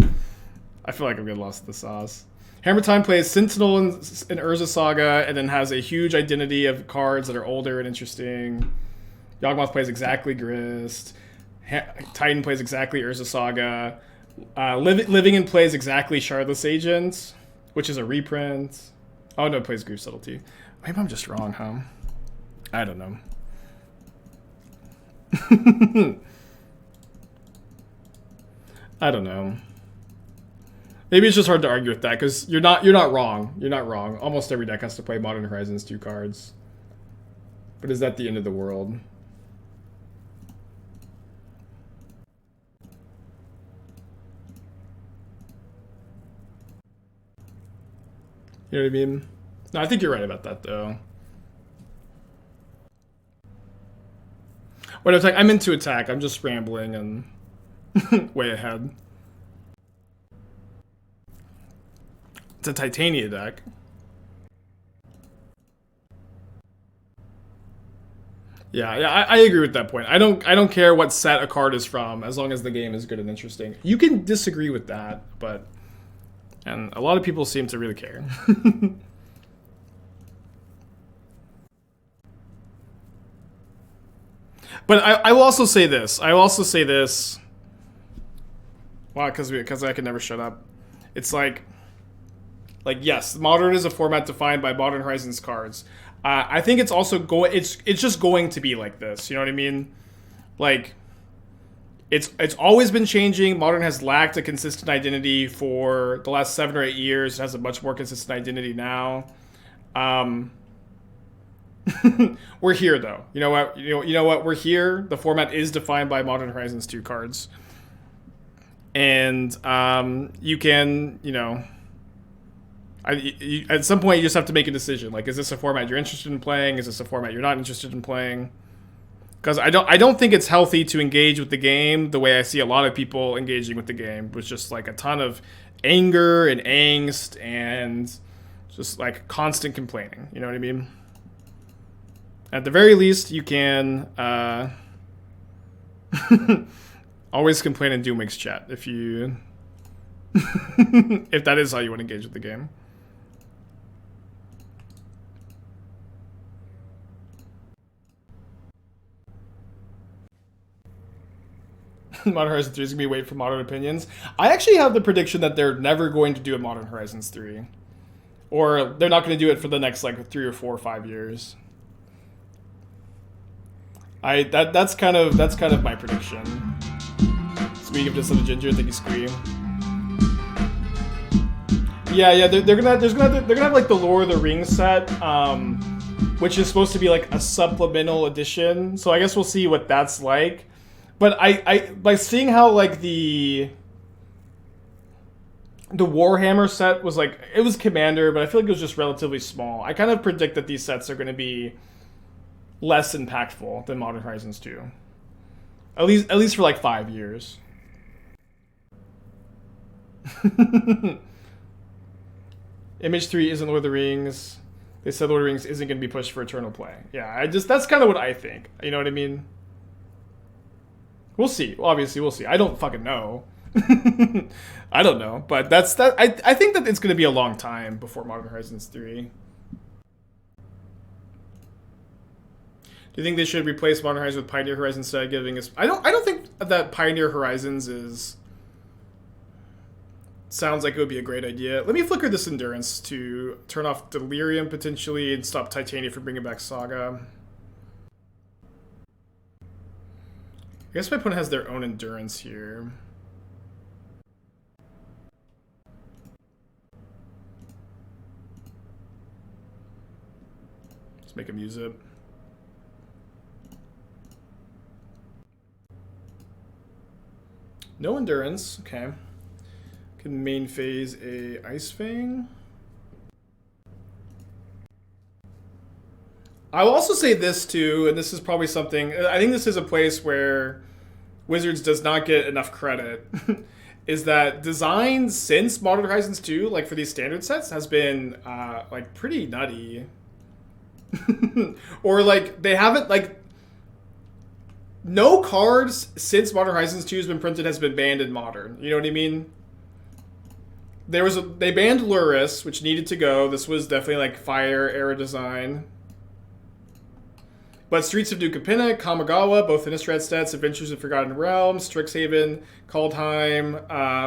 I feel like I'm getting lost in the sauce. Hammer Time plays Sentinel in Urza Saga, and then has a huge identity of cards that are older and interesting. Yawgmoth plays exactly Grist. Titan plays exactly Urza Saga. Living in plays exactly Shardless Agent, which is a reprint. Oh no, it plays Grief Subtlety. Maybe I'm just wrong, huh? I don't know. I don't know. Maybe it's just hard to argue with that, because you're not wrong. You're not wrong. Almost every deck has to play Modern Horizons 2 cards. But is that the end of the world? You know what I mean? No, I think you're right about that, though. When I'm into attack, I'm just rambling and way ahead. It's a Titania deck. Yeah, I agree with that point. I don't care what set a card is from, as long as the game is good and interesting. You can disagree with that, but and a lot of people seem to really care. But I will also say this. Wow, because I can never shut up. It's like yes, Modern is a format defined by Modern Horizons cards. I think it's also it's just going to be like this. You know what I mean? Like, it's always been changing. Modern has lacked a consistent identity for the last 7 or 8 years. It has a much more consistent identity now. We're here though. You know what? You know what? We're here. The format is defined by Modern Horizons 2 cards. And you can, you know, at some point you just have to make a decision. Like, is this a format you're interested in playing? Is this a format you're not interested in playing? Because I don't think it's healthy to engage with the game the way I see a lot of people engaging with the game, with just like a ton of anger and angst and just like constant complaining. You know what I mean? At the very least, you can always complain in Doomwix chat if you if that is how you want to engage with the game. Modern Horizons 3 is going to be wait for Modern Opinions. I actually have the prediction that they're never going to do a Modern Horizons 3. Or they're not going to do it for the next like 3 or 4 or 5 years. That's kind of my prediction. Speaking of just the ginger, thank you, Squee. Yeah, they're gonna have like the Lord of the Rings set, which is supposed to be like a supplemental edition. So I guess we'll see what that's like. But I like seeing how like the Warhammer set was like, it was Commander, but I feel like it was just relatively small. I kind of predict that these sets are going to be less impactful than Modern Horizons 2. At least for like 5 years. Image 3 isn't Lord of the Rings. They said Lord of the Rings isn't going to be pushed for Eternal Play. Yeah, that's kind of what I think. You know what I mean? We'll see. Well, obviously, we'll see. I don't fucking know. I don't know. But I think that it's going to be a long time before Modern Horizons 3. Do you think they should replace Modern Horizons with Pioneer Horizons instead of giving us... I don't think that Pioneer Horizons is... Sounds like it would be a great idea. Let me flicker this Endurance to turn off Delirium, potentially, and stop Titania from bringing back Saga. I guess my opponent has their own Endurance here. Let's make him use it. No Endurance, okay. Can main phase a Ice-Fang. I will also say this too, and this is probably something, I think this is a place where Wizards does not get enough credit, is that design since Modern Horizons 2, like for these standard sets, has been like pretty nutty. Or like they haven't like no cards since Modern Horizons 2 has been printed has been banned in Modern. You know what I mean? They banned Luris, which needed to go. This was definitely like Fire era design. But Streets of New Capenna, Kamigawa, both Innistrad sets, Adventures of Forgotten Realms, Strixhaven, Kaldheim,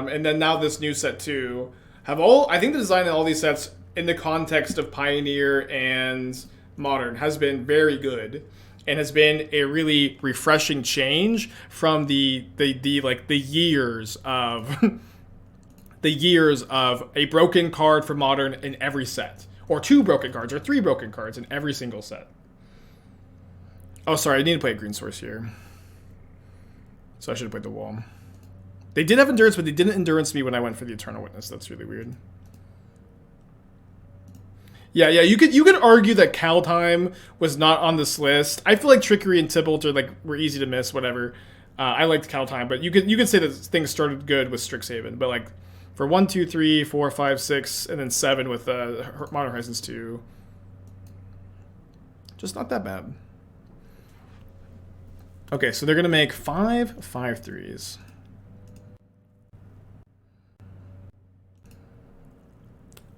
and then now this new set too, have all, I think the design of all these sets in the context of Pioneer and Modern has been very good. And has been a really refreshing change from the years of the years of a broken card for Modern in every set, or 2 broken cards, or 3 broken cards in every single set. Oh, sorry, I need to play a green source here, so I should have played the wall. They did have Endurance, but they didn't Endurance me when I went for the Eternal Witness. That's really weird. Yeah, you could argue that Kaldheim was not on this list. I feel like Trickery and Tybalt were easy to miss, whatever. I liked Kaldheim, but you could say that things started good with Strixhaven, but like for 1, 2, 3, 4, 5, 6, and then 7 with Modern Horizons 2, just not that bad. Okay, so they're gonna make 5 5/3s.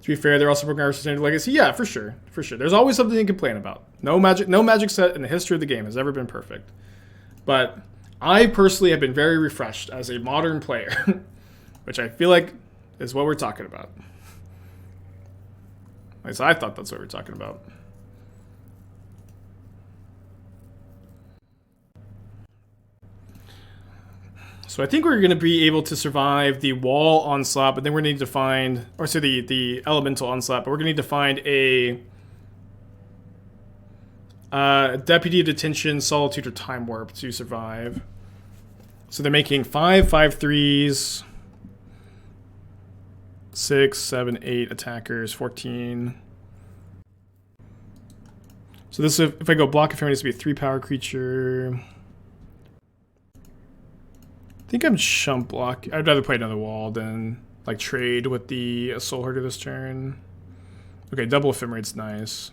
To be fair, they're also broken Arsenal Standard Legacy. Yeah, for sure. There's always something to complain about. No magic set in the history of the game has ever been perfect. But I personally have been very refreshed as a Modern player, which I feel like is what we're talking about. At least I thought that's what we're talking about. So I think we're going to be able to survive the wall onslaught, but then we're going to need to find, or so the elemental onslaught, but we're going to need to find a Deputy of Detention, Solitude, or Time Warp to survive. So they're making 5 5/3s, 6, 7, 8 attackers, 14. So this, if I go block Ephemerate, needs to be a 3-power creature. I think I'm chump block. I'd rather play another wall than like trade with the Soulherder this turn. Okay, double Ephemerate's nice.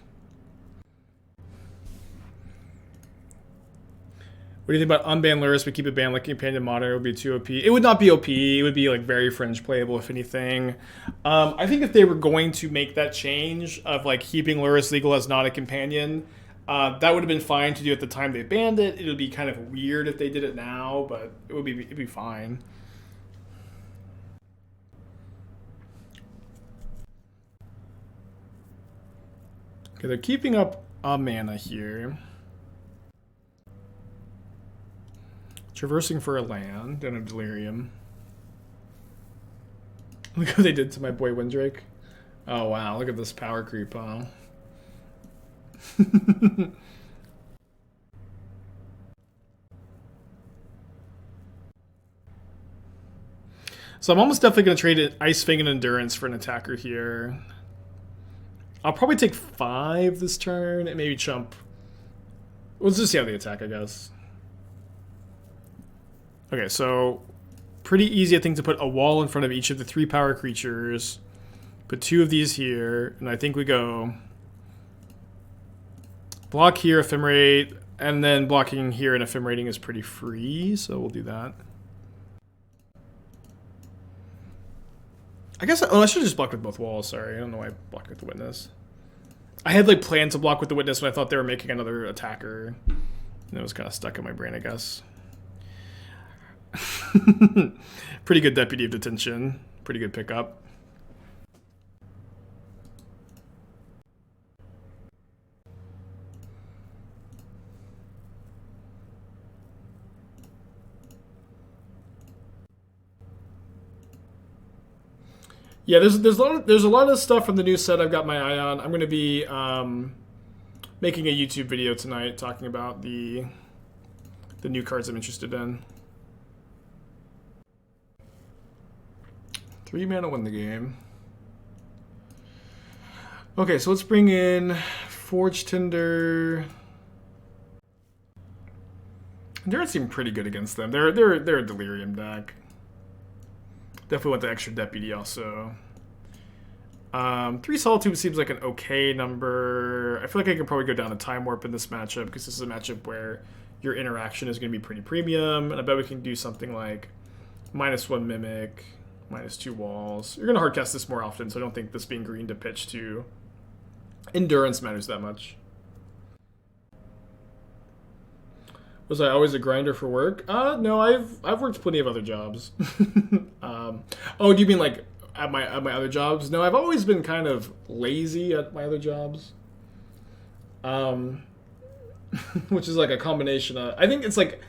What do you think about unban Lurrus but keep it banned like Companion Motto? It would be too OP. It would not be OP. It would be like very fringe playable if anything. I think if they were going to make that change of like keeping Lurrus legal as not a companion, that would have been fine to do at the time they banned it. It would be kind of weird if they did it now, but it'd be fine. Okay, they're keeping up a mana here. Traversing for a land. Don't have Delirium. Look what they did to my boy Windrake. Oh wow, look at this power creep, huh? So I'm almost definitely going to trade Ice-Fang and Endurance for an attacker here. I'll probably take 5 this turn and maybe chump. We'll just see how they attack, I guess. Okay, so pretty easy, I think, to put a wall in front of each of the 3-power creatures. Put 2 of these here, and I think we go block here, Ephemerate, and then blocking here and Ephemerating is pretty free, so we'll do that. I guess, I should have just blocked with both walls, sorry. I don't know why I blocked with the Witness. I had like planned to block with the Witness when I thought they were making another attacker. And it was kind of stuck in my brain, I guess. Pretty good Deputy of Detention. Pretty good pickup. Yeah, there's a lot of stuff from the new set I've got my eye on. I'm going to be making a YouTube video tonight talking about the new cards I'm interested in. 3 mana win the game. Okay, so let's bring in Forge-Tender. Endurance seem pretty good against them. They're a Delirium deck. Definitely want the extra Deputy also. 3 Solitude seems like an okay number. I feel like I can probably go down to Time Warp in this matchup because this is a matchup where your interaction is going to be pretty premium. And I bet we can do something like -1 Mimic, -2 Walls. You're going to hardcast this more often, so I don't think this being green to pitch to Endurance matters that much. Was I always a grinder for work? No, I've worked plenty of other jobs. Oh, do you mean like at my other jobs? No, I've always been kind of lazy at my other jobs. Which is like a combination of, I think it's like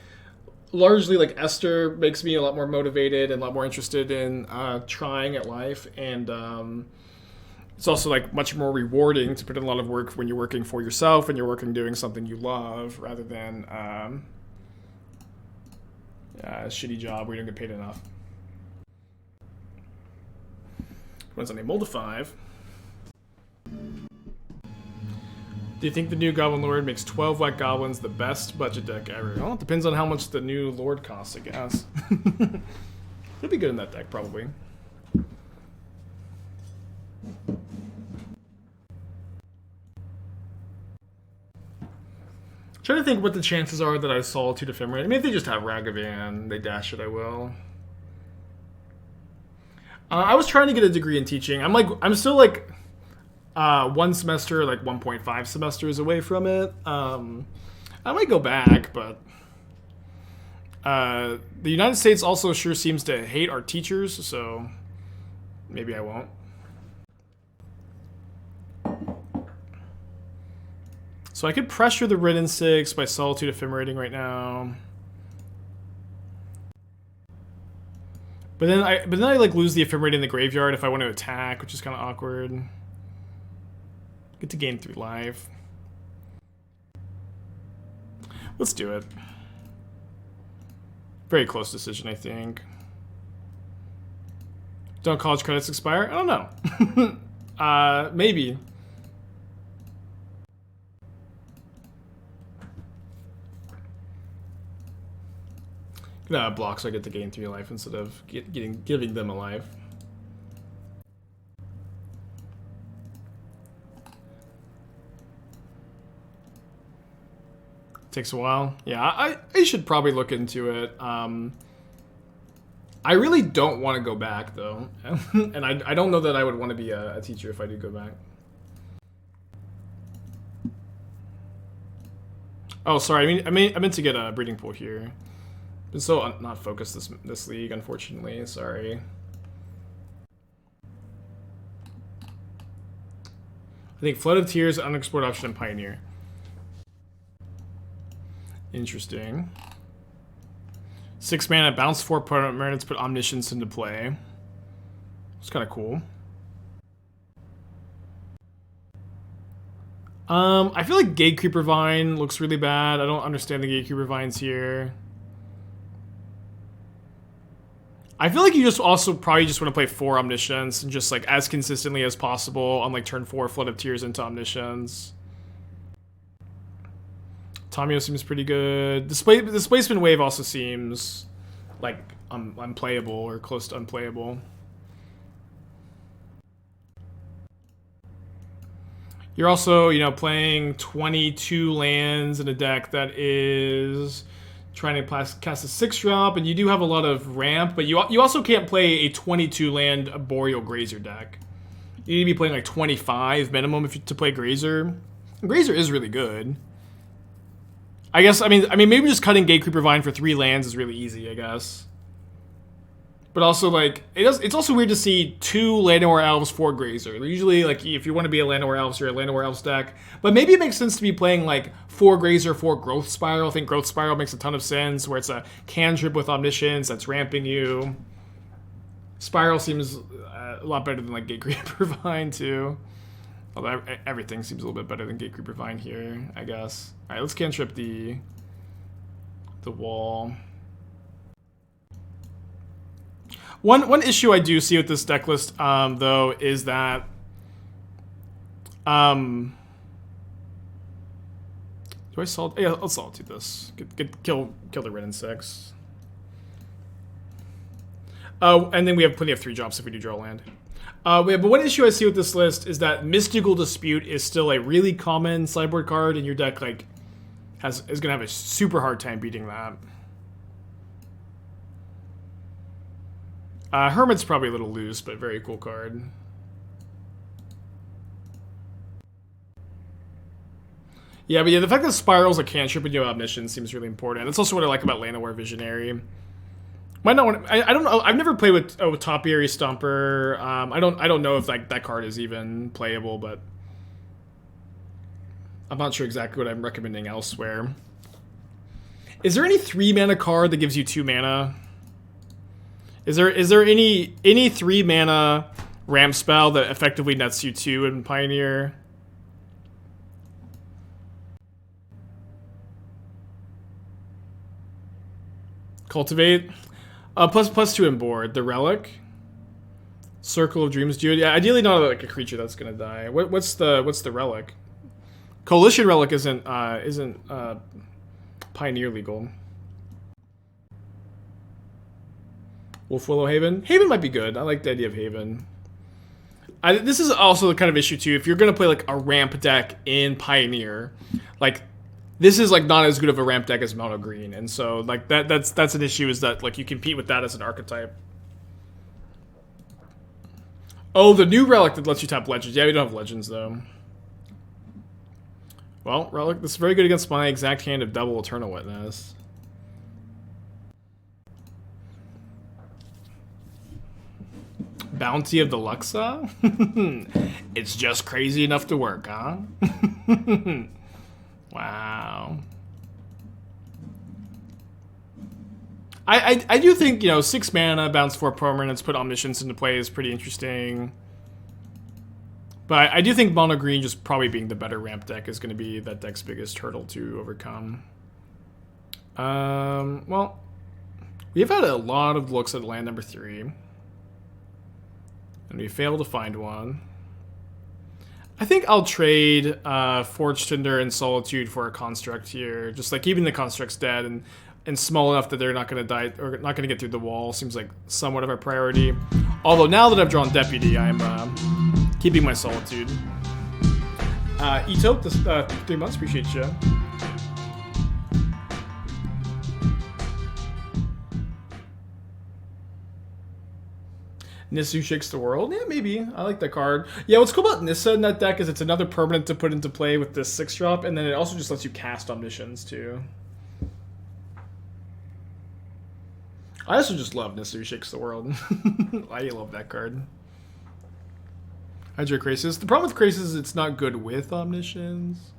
largely like Esther makes me a lot more motivated and a lot more interested in trying at life, and it's also like much more rewarding to put in a lot of work when you're working for yourself and you're working doing something you love rather than a shitty job where you don't get paid enough. Runs on a mold of 5. Do you think the new Goblin Lord makes 12 White Goblins the best budget deck ever? Well, it depends on how much the new Lord costs, I guess. He'll be good in that deck, probably. Trying to think what the chances are that I Solitude Ephemerate. I mean, if they just have Ragavan, they dash it, I will. I was trying to get a degree in teaching. I'm still like 1 semester, like 1.5 semesters away from it. I might go back, but the United States also sure seems to hate our teachers, so maybe I won't. So I could pressure the Ridden 6 by Solitude Ephemerating right now. But then I like lose the Ephemerate in the graveyard if I want to attack, which is kind of awkward. Get to gain 3 life. Let's do it. Very close decision, I think. Don't college credits expire? I don't know. Maybe. blocks, so I get to gain 3 life instead of giving them a life. Takes a while. Yeah, I should probably look into it. I really don't want to go back though, and I don't know that I would want to be a teacher if I do go back. Oh, sorry. I meant to get a breeding pool here. Been so not focused this league, unfortunately. Sorry. I think Flood of Tears, unexplored option, and Pioneer. Interesting. 6 mana, bounce 4 permanents, put Omniscience into play. It's kind of cool. I feel like Gatecreeper Vine looks really bad. I don't understand the Gatecreeper Vines here. I feel like you just also probably just want to play 4 Omniscience and just like as consistently as possible on like turn 4 Flood of Tears into Omniscience. Tamio seems pretty good. Displacement Wave also seems like unplayable or close to unplayable. You're also, you know, playing 22 lands in a deck that is trying to cast a 6-drop, and you do have a lot of ramp, but you also can't play a 22 land Boreal Grazer deck. You need to be playing like 25 minimum to play Grazer. Grazer is really good. I guess, I mean maybe just cutting Gatecreeper Vine for 3 lands is really easy, I guess. But also, like, it's also weird to see 2 Llanowar Elves, 4 Grazer. Usually, like, if you want to be a Llanowar Elves, you're a Llanowar Elves deck. But maybe it makes sense to be playing, like, 4 Grazer, 4 Growth Spiral. I think Growth Spiral makes a ton of sense, where it's a cantrip with Omniscience that's ramping you. Spiral seems a lot better than, like, Gatecreeper Vine, too. Although everything seems a little bit better than Gatecreeper Vine here, I guess. Alright, let's cantrip the wall. One issue I do see with this deck list, though, is that do I solve? Yeah, I'll Solitude this. Kill the Red and 6. And then we have plenty of 3-drops if we do draw land. But one issue I see with this list is that Mystical Dispute is still a really common sideboard card, and your deck like is gonna have a super hard time beating that. Hermit's probably a little loose, but very cool card. Yeah, but yeah, the fact that Spiral's a cantrip and you have Omniscience seems really important. That's also what I like about Llanowar Visionary. Might not want. I don't know. I've never played with Topiary Stomper. I don't know if like that card is even playable, but I'm not sure exactly what I'm recommending elsewhere. Is there any 3-mana card that gives you 2 mana? Is there any 3-mana ramp spell that effectively nets you 2 in Pioneer? Cultivate. +2 in board. The Relic. Circle of Dreams Dude. Yeah, ideally not like a creature that's gonna die. What's the Relic? Coalition Relic isn't Pioneer legal. Wolf Willow Haven. Haven might be good. I like the idea of Haven. This is also the kind of issue too. If you're gonna play like a ramp deck in Pioneer, like this is like not as good of a ramp deck as Mono Green, and so like that's an issue, is that like you compete with that as an archetype. Oh, the new Relic that lets you tap Legends. Yeah, we don't have Legends though. Well, Relic, this is very good against my exact hand of double Eternal Witness. Bounty of the Luxa? It's just crazy enough to work, huh? Wow. I do think, you know, 6 mana, bounce 4 permanents, put Omniscience into play is pretty interesting. But I do think Mono Green just probably being the better ramp deck is going to be that deck's biggest hurdle to overcome. Well, we've had a lot of looks at land number 3. And we failed to find one. I think I'll trade Forge-Tender and Solitude for a Construct here. Just like keeping the Constructs dead and and small enough that they're not going to die or not going to get through the wall seems like somewhat of a priority. Although now that I've drawn Deputy, I'm keeping my Solitude. Ito, this 3 months, appreciate you. Nissu Shakes the World? Yeah, maybe. I like that card. Yeah, what's cool about Nissa in that deck is it's another permanent to put into play with this 6-drop, and then it also just lets you cast Omniscience, too. I also just love Nissu Shakes the World. I love that card. Hydra Krasis. The problem with Krasis is it's not good with Omniscience.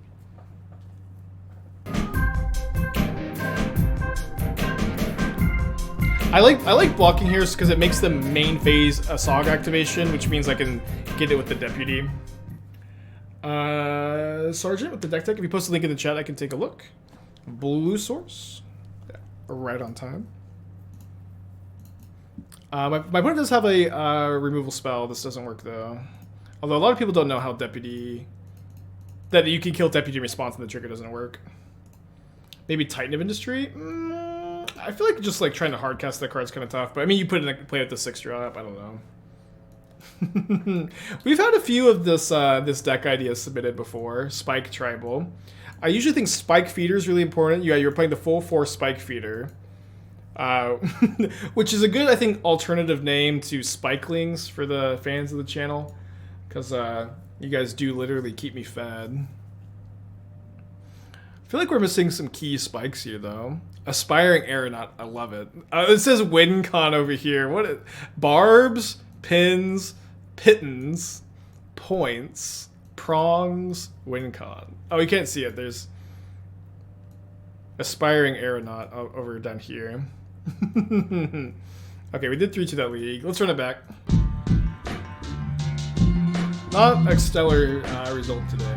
I like blocking here because it makes the main phase a Sog activation, which means I can get it with the Deputy. Sergeant with the deck tech. If you post a link in the chat, I can take a look. Blue source. Yeah, right on time. My opponent does have a removal spell. This doesn't work though. Although a lot of people don't know how Deputy... that you can kill Deputy in response and the trigger doesn't work. Maybe Titan of Industry? I feel like just like trying to hardcast that card's kind of tough. But I mean, you put it in play with the 6-drop. I don't know. We've had a few of this deck ideas submitted before. Spike Tribal. I usually think Spike Feeder is really important. Yeah, you're playing the full 4 Spike Feeder. Which is a good, I think, alternative name to Spikelings for the fans of the channel. Because you guys do literally keep me fed. I feel like we're missing some key spikes here, though. Aspiring Aeronaut, I love it. It says WinCon over here. What? Barbs, pins, pittons, points, prongs, WinCon. Oh, you can't see it. There's Aspiring Aeronaut over down here. Okay, we did 3 to that league. Let's run it back. Not a stellar result today.